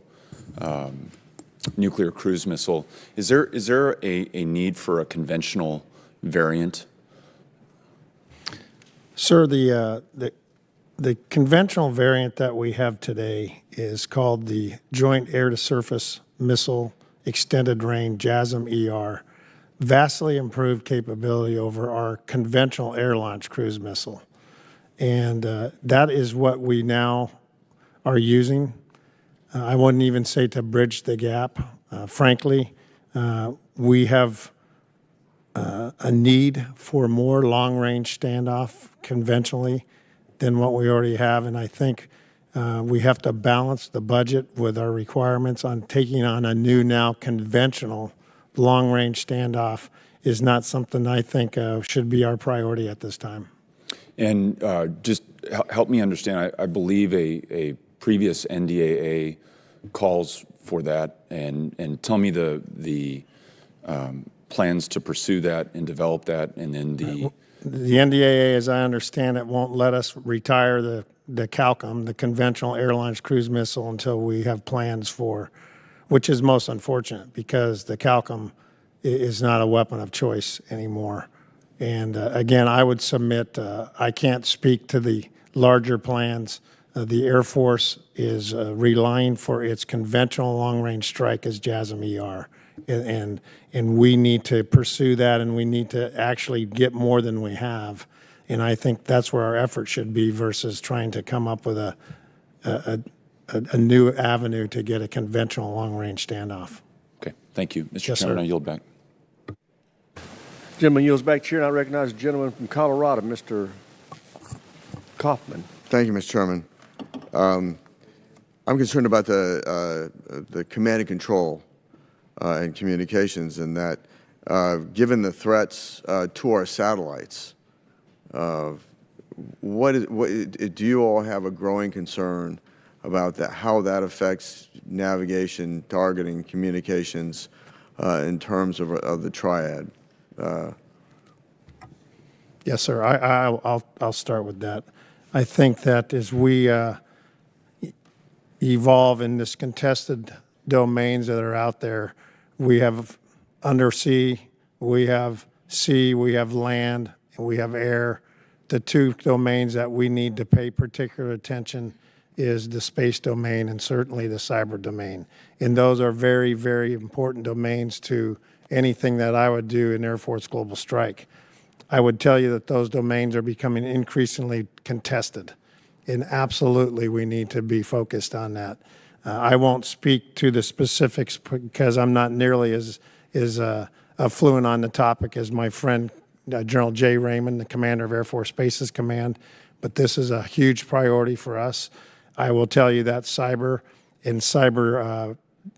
nuclear cruise missile. Is there a need for a conventional variant? Sir, the conventional variant that we have today is called the Joint Air-to-Surface Missile Extended Range JASSM-ER, vastly improved capability over our conventional air-launched cruise missile. And that is what we now are using. I wouldn't even say to bridge the gap. Frankly, we have a need for more long-range standoff conventionally than what we already have, and I think we have to balance the budget with our requirements on taking on a new now conventional long-range standoff is not something I think should be our priority at this time. And just help me understand, I believe a previous NDAA calls for that, and tell me the plans to pursue that and develop that, and then the NDAA, as I understand it, won't let us retire the CALCOM, the Conventional Air-Launched Cruise Missile, until we have plans for, which is most unfortunate because the CALCOM is not a weapon of choice anymore. And again, I would submit, I can't speak to the larger plans. The Air Force is relying for its conventional long-range strike as JASSM-ER. And we need to pursue that, and we need to actually get more than we have. And I think that's where our effort should be versus trying to come up with a new avenue to get a conventional long-range standoff. Okay, thank you. Mr. Yes, Chairman, sir. I yield back. Gentleman yields back. Chair, and I recognize the gentleman from Colorado, Mr. Kaufman. Thank you, Mr. Chairman. I'm concerned about the command and control and communications, and that given the threats to our satellites, do you all have a growing concern about that, how that affects navigation, targeting, communications in terms of the triad? Yes, sir. I'll start with that. I think that as we evolve in this contested domains that are out there, we have undersea, we have sea, we have land, and we have air, the two domains that we need to pay particular attention is the space domain and certainly the cyber domain. And those are very, very important domains to anything that I would do in Air Force Global Strike. I would tell you that those domains are becoming increasingly contested, and absolutely we need to be focused on that. I won't speak to the specifics because I'm not nearly as fluent on the topic as my friend General Jay Raymond, the commander of Air Force Bases Command, but this is a huge priority for us. I will tell you that cyber and cyber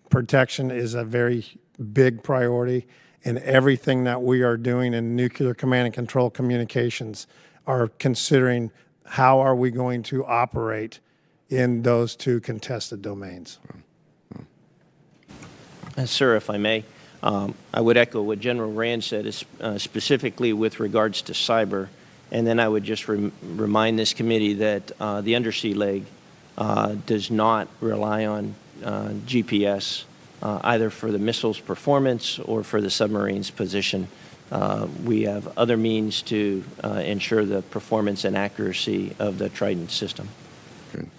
protection is a very big priority, and everything that we are doing in nuclear command and control communications are considering how are we going to operate in those two contested domains. Sir, if I may, I would echo what General Rand said, specifically with regards to cyber, and then I would just remind this committee that the undersea leg does not rely on GPS either for the missile's performance or for the submarine's position. We have other means to ensure the performance and accuracy of the Trident system. Good.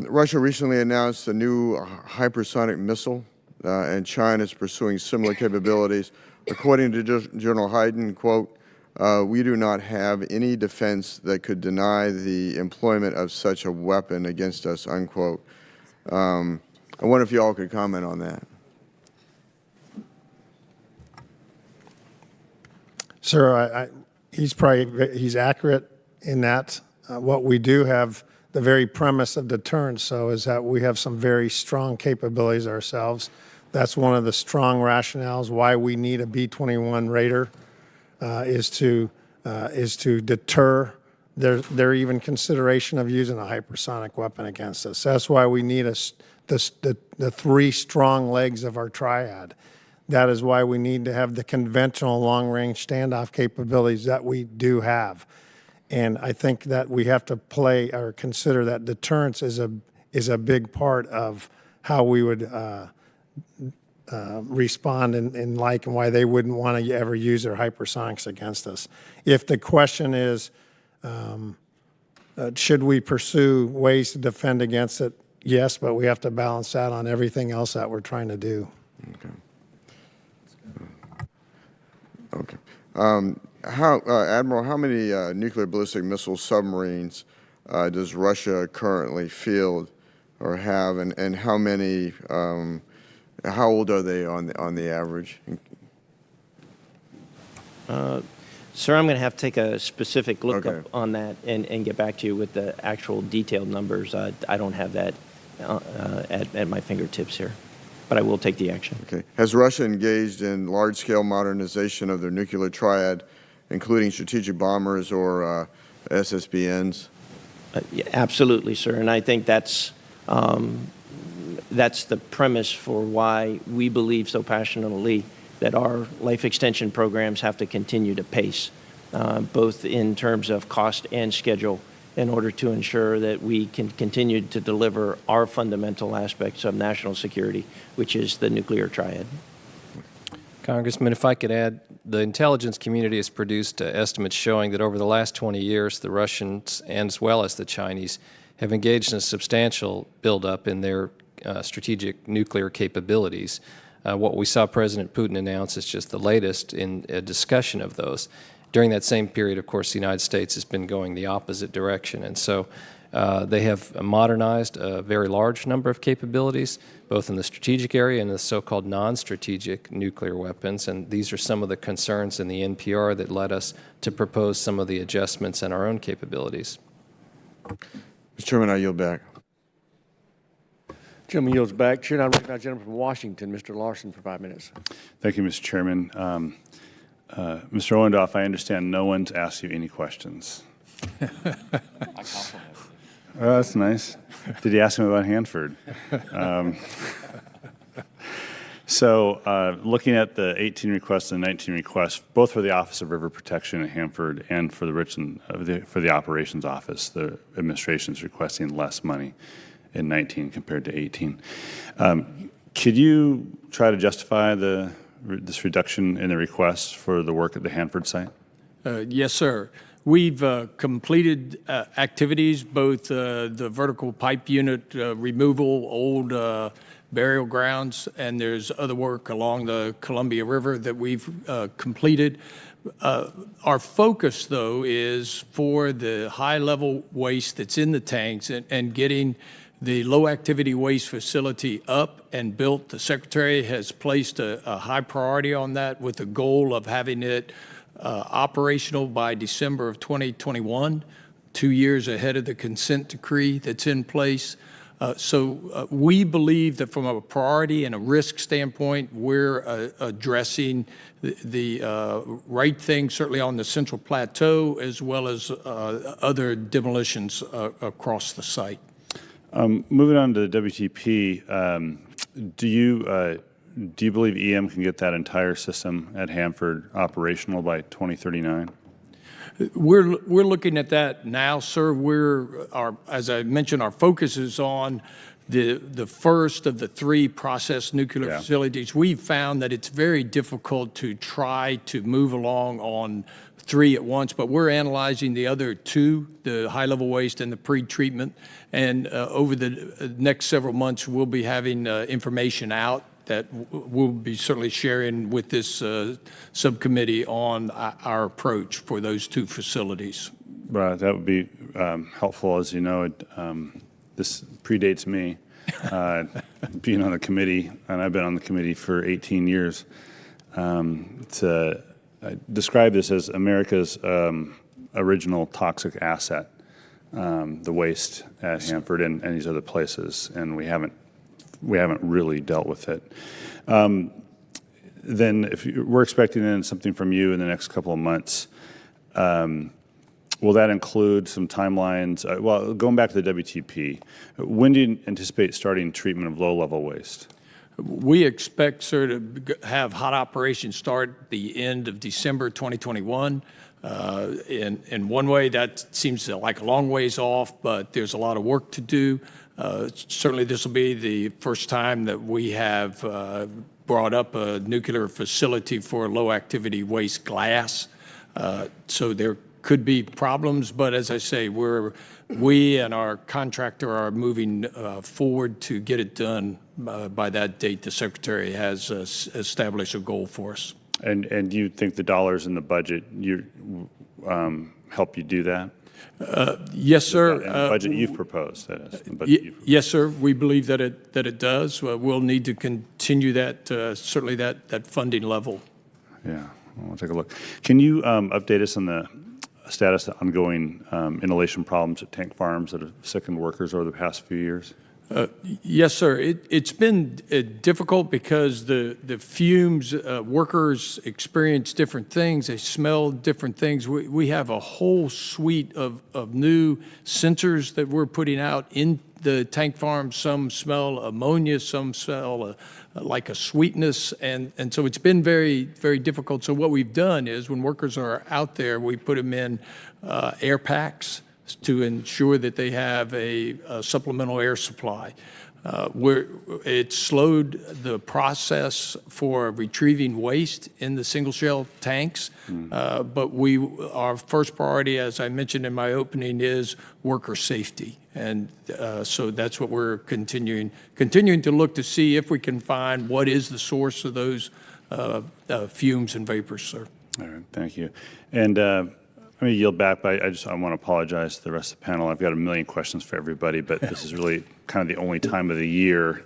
Russia recently announced a new hypersonic missile, and China is pursuing similar capabilities. According to General Hayden, quote, we do not have any defense that could deny the employment of such a weapon against us, unquote. I wonder if you all could comment on that. Sir, he's accurate in that. What we do have, the very premise of deterrence, so is that we have some very strong capabilities ourselves. That's one of the strong rationales why we need a B-21 Raider, is to deter their even consideration of using a hypersonic weapon against us. That's why we need the three strong legs of our triad. That is why we need to have the conventional long-range standoff capabilities that we do have. And I think that we have to play or consider that deterrence is a big part of how we would respond and why they wouldn't want to ever use their hypersonics against us. If the question is, should we pursue ways to defend against it? Yes, but we have to balance that on everything else that we're trying to do. Okay. Admiral, how many nuclear ballistic missile submarines does Russia currently field or have, and how many? How old are they on the average? Sir, I'm going to have to take a specific look up on that and get back to you with the actual detailed numbers. I don't have that at my fingertips here, but I will take the action. Okay. Has Russia engaged in large-scale modernization of their nuclear triad, including strategic bombers or SSBNs? Yeah, absolutely, sir. And I think that's the premise for why we believe so passionately that our life extension programs have to continue to pace, both in terms of cost and schedule, in order to ensure that we can continue to deliver our fundamental aspects of national security, which is the nuclear triad. Congressman, if I could add, the intelligence community has produced estimates showing that over the last 20 years, the Russians, as well as the Chinese, have engaged in a substantial buildup in their strategic nuclear capabilities. What we saw President Putin announce is just the latest in a discussion of those. During that same period, of course, the United States has been going the opposite direction. And so they have modernized a very large number of capabilities, both in the strategic area and the so-called non-strategic nuclear weapons. And these are some of the concerns in the NPR that led us to propose some of the adjustments in our own capabilities. Mr. Chairman, I yield back. Gentleman yields back. Chair, I recognize the gentleman from Washington, Mr. Larson, for 5 minutes. Thank you, Mr. Chairman. Mr. Owendoff, I understand no one's asked you any questions. I compliment. Oh, that's nice. Did you ask him about Hanford? So looking at the 18 requests and 19 requests, both for the Office of River Protection at Hanford and for the Richland, for the Operations Office, the administration is requesting less money in 19 compared to 18. Could you try to justify this reduction in the requests for the work at the Hanford site? Yes, sir. We've completed activities, both the vertical pipe unit removal, old burial grounds, and there's other work along the Columbia River that we've completed. Our focus, though, is for the high-level waste that's in the tanks and getting the low-activity waste facility up and built. The Secretary has placed a high priority on that with the goal of having it operational by December of 2021, 2 years ahead of the consent decree that's in place. So we believe that from a priority and a risk standpoint, we're addressing the right thing, certainly on the Central Plateau, as well as other demolitions across the site. Moving on to the WTP, do you believe EM can get that entire system at Hanford operational by 2039? We're looking at that now, sir. As I mentioned, our focus is on the first of the 3 process nuclear facilities. We've found that it's very difficult to try to move along on 3 at once, but we're analyzing the other 2, the high-level waste and the pre-treatment. And over the next several months, we'll be having information out that we'll be certainly sharing with this subcommittee on our approach for those 2 facilities. Right, that would be helpful. As you know, this predates me being on the committee, and I've been on the committee for 18 years. I describe this as America's original toxic asset, the waste at Hanford and these other places, and we haven't really dealt with it. Then if we're expecting something from you in the next couple of months, will that include some timelines? Well, going back to the WTP, when do you anticipate starting treatment of low-level waste? We expect, sir, to have hot operations start the end of December 2021. In one way, that seems like a long ways off, but there's a lot of work to do. Certainly, this will be the first time that we have brought up a nuclear facility for low-activity waste glass. So there could be problems, but as I say, we and our contractor are moving forward to get it done by that date. The Secretary has established a goal for us. And you think the dollars in the budget help you do that? Yes, sir. The budget you've proposed, that is. Yes, sir. We believe that it does. We'll need to continue that, certainly that funding level. Yeah, we'll take a look. Can you update us on the status of ongoing inhalation problems at tank farms that have sickened workers over the past few years? Yes, sir. It's been difficult because the fumes, workers experience different things. They smell different things. We have a whole suite of new sensors that we're putting out in the tank farms. Some smell ammonia, some smell like a sweetness, and so it's been very, very difficult. So what we've done is when workers are out there, we put them in air packs to ensure that they have a supplemental air supply. It slowed the process for retrieving waste in the single-shell tanks, but our first priority, as I mentioned in my opening, is worker safety. And so that's what we're continuing to look to see if we can find what is the source of those fumes and vapors, sir. All right, thank you. And let me yield back, but I want to apologize to the rest of the panel. I've got a million questions for everybody, but this is really kind of the only time of the year,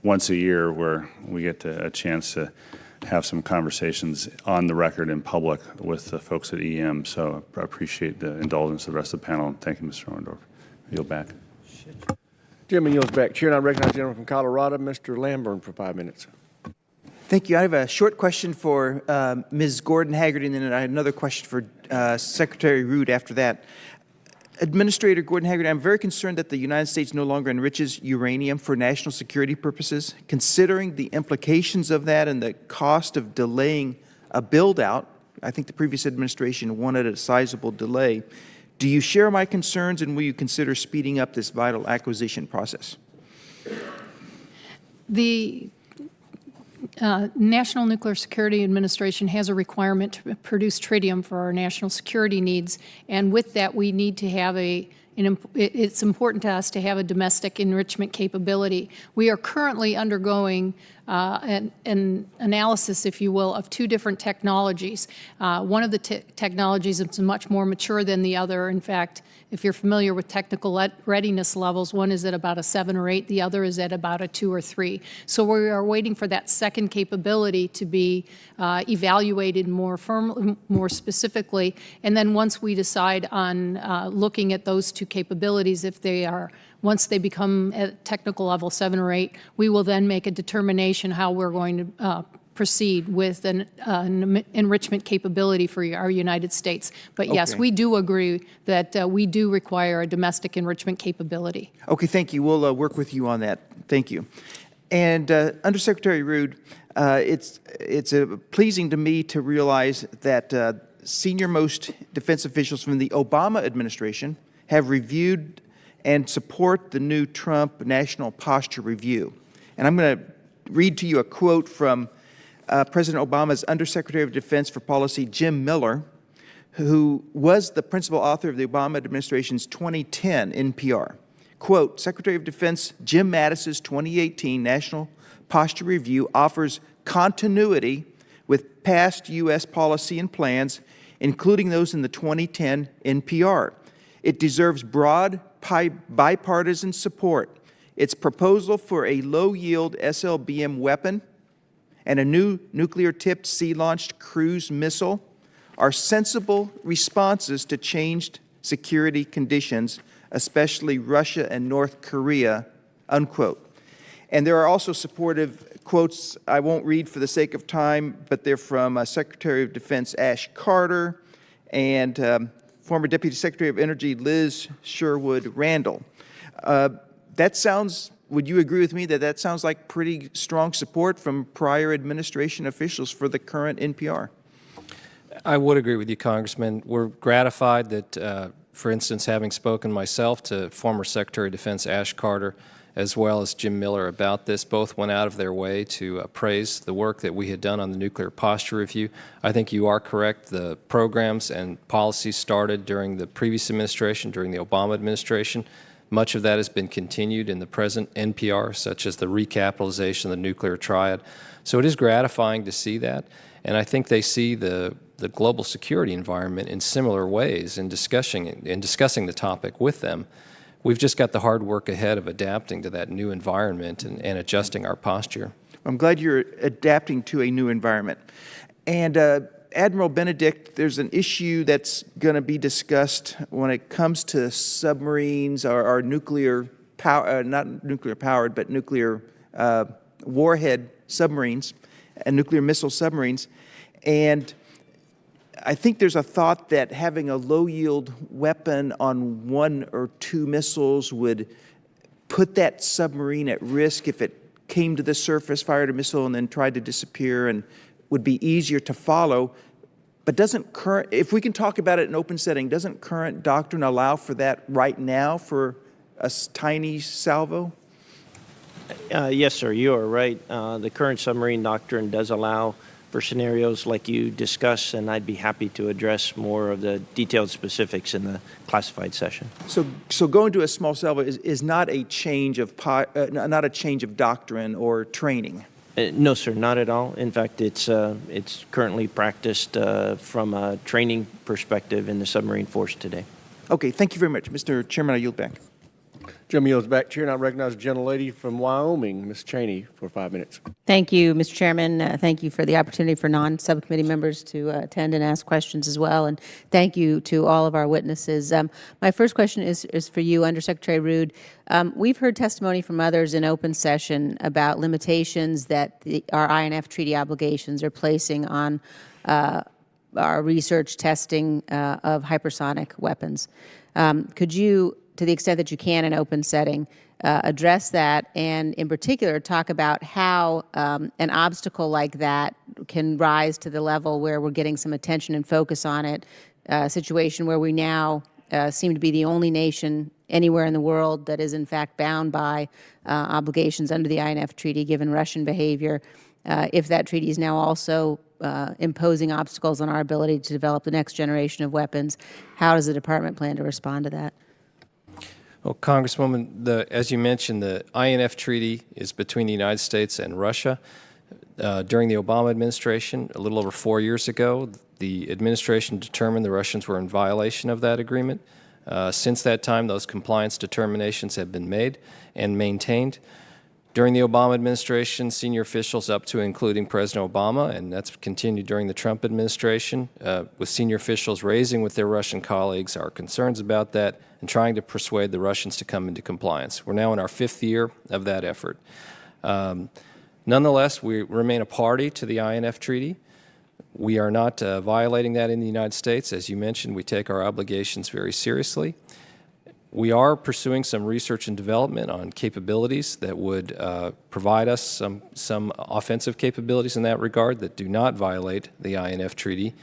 once a year, where we get a chance to have some conversations on the record in public with the folks at EM. So I appreciate the indulgence of the rest of the panel, and thank you, Mr. Owendoff. Yield back. Gentleman yields back. Chair, and I recognize the gentleman from Colorado, Mr. Lamburn, for 5 minutes. Thank you. I have a short question for Ms. Gordon-Hagerty, and then I have another question for Secretary Rood after that. Administrator Gordon-Hagerty, I'm very concerned that the United States no longer enriches uranium for national security purposes. Considering the implications of that and the cost of delaying a build-out, I think the previous administration wanted a sizable delay. Do you share my concerns, and will you consider speeding up this vital acquisition process? The National Nuclear Security Administration has a requirement to produce tritium for our national security needs, and with that, we need to have it's important to us to have a domestic enrichment capability. We are currently undergoing an analysis, if you will, of two different technologies. One of the technologies is much more mature than the other. In fact, if you're familiar with technical readiness levels, one is at about a 7 or 8, the other is at about a 2 or 3. So we are waiting for that second capability to be evaluated more specifically, and then once we decide on looking at those two capabilities, once they become at technical level 7 or 8, we will then make a determination how we're going to proceed with an enrichment capability for our United States. But yes, we do agree that we do require a domestic enrichment capability. Okay, thank you. We'll work with you on that. Thank you. And Undersecretary Rood, it's pleasing to me to realize that senior-most defense officials from the Obama administration have reviewed and support the new Trump National Posture Review. And I'm going to read to you a quote from President Obama's Undersecretary of Defense for Policy, Jim Miller, who was the principal author of the Obama administration's 2010 NPR. Quote, Secretary of Defense Jim Mattis's 2018 National Posture Review offers continuity with past U.S. policy and plans, including those in the 2010 NPR. It deserves broad bipartisan support. Its proposal for a low-yield SLBM weapon and a new nuclear-tipped sea-launched cruise missile are sensible responses to changed security conditions, especially Russia and North Korea, unquote. And there are also supportive quotes I won't read for the sake of time, but they're from Secretary of Defense Ash Carter and former Deputy Secretary of Energy Liz Sherwood Randall. That sounds, would you agree with me that that sounds like pretty strong support from prior administration officials for the current NPR? I would agree with you, Congressman. We're gratified that, for instance, having spoken myself to former Secretary of Defense Ash Carter as well as Jim Miller about this, both went out of their way to praise the work that we had done on the Nuclear Posture Review. I think you are correct. The programs and policies started during the previous administration, during the Obama administration. Much of that has been continued in the present NPR, such as the recapitalization of the nuclear triad. So it is gratifying to see that, and I think they see the global security environment in similar ways in discussing the topic with them. We've just got the hard work ahead of adapting to that new environment and adjusting our posture. I'm glad you're adapting to a new environment. And Admiral Benedict, there's an issue that's going to be discussed when it comes to submarines or nuclear power, not nuclear powered, but nuclear warhead submarines and nuclear missile submarines. And I think there's a thought that having a low-yield weapon on 1 or 2 missiles would put that submarine at risk if it came to the surface, fired a missile, and then tried to disappear, and would be easier to follow. But if we can talk about it in open setting, doesn't current doctrine allow for that right now for a tiny salvo? Yes, sir, you are right. The current submarine doctrine does allow for scenarios like you discuss, and I'd be happy to address more of the detailed specifics in the classified session. So going to a small salvo is not a change of doctrine or training. No, sir, not at all. In fact, it's currently practiced from a training perspective in the submarine force today. Okay, thank you very much, Mr. Chairman. I yield back. Jim yields back. Chair, and I recognize the gentlelady from Wyoming, Ms. Cheney, for 5 minutes. Thank you, Mr. Chairman. Thank you for the opportunity for non-subcommittee members to attend and ask questions as well. And thank you to all of our witnesses. My first question is for you, Undersecretary Rood. We've heard testimony from others in open session about limitations that our INF treaty obligations are placing on our research testing of hypersonic weapons. Could you, to the extent that you can in open setting, address that, and in particular talk about how an obstacle like that can rise to the level where we're getting some attention and focus on it, a situation where we now seem to be the only nation anywhere in the world that is in fact bound by obligations under the INF Treaty given Russian behavior. if that treaty is now also imposing obstacles on our ability to develop the next generation of weapons. How does the department plan to respond to that? Well, Congresswoman, as you mentioned, the INF treaty is between the United States and Russia. During the Obama administration, a little over 4 years ago, the administration determined the Russians were in violation of that agreement. Since that time, those compliance determinations have been made and maintained. During the Obama administration, senior officials up to including President Obama, and that's continued during the Trump administration, with senior officials raising with their Russian colleagues our concerns about that and trying to persuade the Russians to come into compliance. We're now in our 5th year of that effort. Nonetheless, we remain a party to the INF treaty. We are not violating that in the United States. As you mentioned, we take our obligations very seriously. We are pursuing some research and development on capabilities that would provide us some offensive capabilities in that regard that do not violate the INF treaty.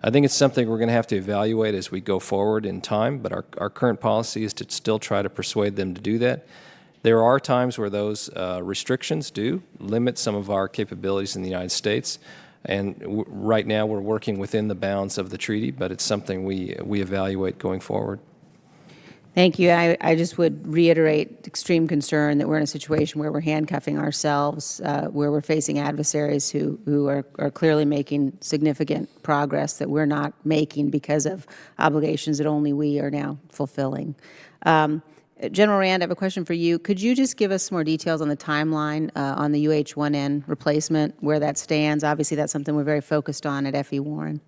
I think it's something we're going to have to evaluate as we go forward in time, but our current policy is to still try to persuade them to do that. There are times where those restrictions do limit some of our capabilities in the United States, and right now we're working within the bounds of the treaty, but it's something we evaluate going forward. Thank you. I just would reiterate extreme concern that we're in a situation where we're handcuffing ourselves, where we're facing adversaries who are clearly making significant progress that we're not making because of obligations that only we are now fulfilling. General Rand, I have a question for you. Could you just give us some more details on the timeline on the UH-1N replacement, where that stands? Obviously, that's something we're very focused on at F.E. Warren.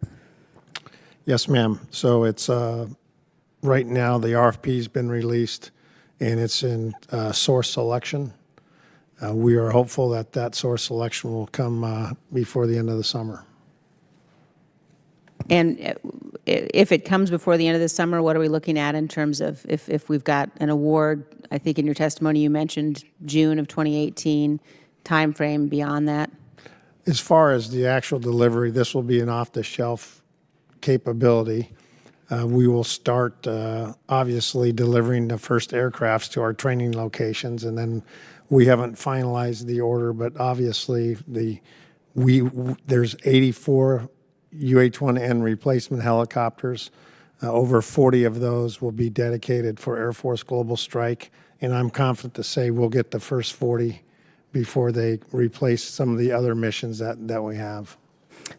Yes, ma'am. So it's right now the RFP's been released, and it's in source selection. We are hopeful that that source selection will come before the end of the summer. And if it comes before the end of the summer, what are we looking at in terms of if we've got an award? I think in your testimony you mentioned June of 2018, time frame beyond that. As far as the actual delivery, this will be an off-the-shelf capability. We will start, obviously, delivering the first aircrafts to our training locations, and then we haven't finalized the order, but obviously there's 84 UH-1N replacement helicopters. Over 40 of those will be dedicated for Air Force Global Strike, and I'm confident to say we'll get the first 40 before they replace some of the other missions that we have.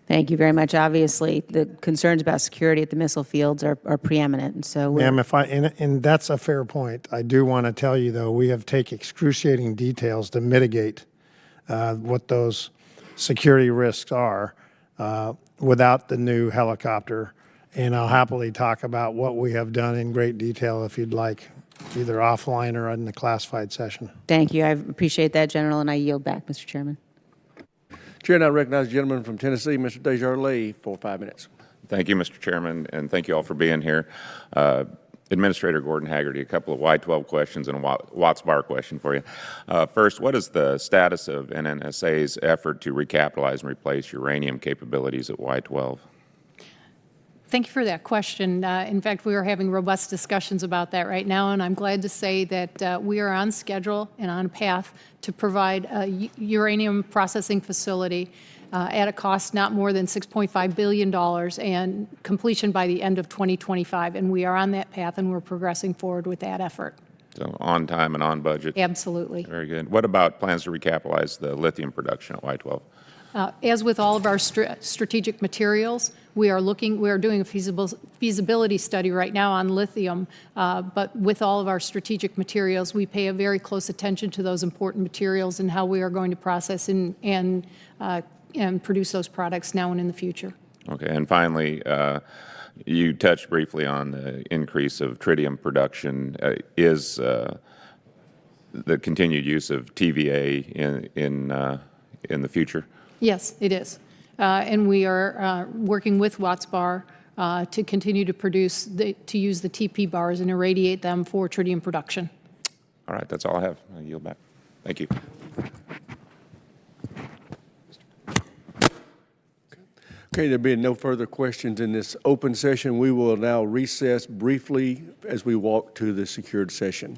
Thank you very much. Obviously, the concerns about security at the missile fields are preeminent, and so ma'am, and that's a fair point. I do want to tell you, though, we have taken excruciating details to mitigate what those security risks are without the new helicopter, and I'll happily talk about what we have done in great detail if you'd like, either offline or in the classified session. Thank you. I appreciate that, General, and I yield back, Mr. Chairman. Chair now recognizes the gentleman from Tennessee, Mr. Desjardins, for 5 minutes. Thank you, Mr. Chairman, and thank you all for being here. Administrator Gordon-Hagerty, a couple of Y-12 questions and a Watts-Bar question for you. First, what is the status of NNSA's effort to recapitalize and replace uranium capabilities at Y-12? Thank you for that question. In fact, we are having robust discussions about that right now, and I'm glad to say that we are on schedule and on path to provide a uranium processing facility at a cost not more than $6.5 billion and completion by the end of 2025. And we are on that path, and we're progressing forward with that effort. So on time and on budget? Absolutely. Very good. What about plans to recapitalize the lithium production at Y-12? As with all of our strategic materials, we are doing a feasibility study right now on lithium, but with all of our strategic materials, we pay a very close attention to those important materials and how we are going to process and produce those products now and in the future. Okay, and finally, you touched briefly on the increase of tritium production. Is the continued use of TVA in the future? Yes, it is. And we are working with Watts-Bar to continue to to use the TP bars and irradiate them for tritium production. All right, that's all I have. I'll yield back. Thank you. Okay, there being no further questions in this open session, we will now recess briefly as we walk to the secured session.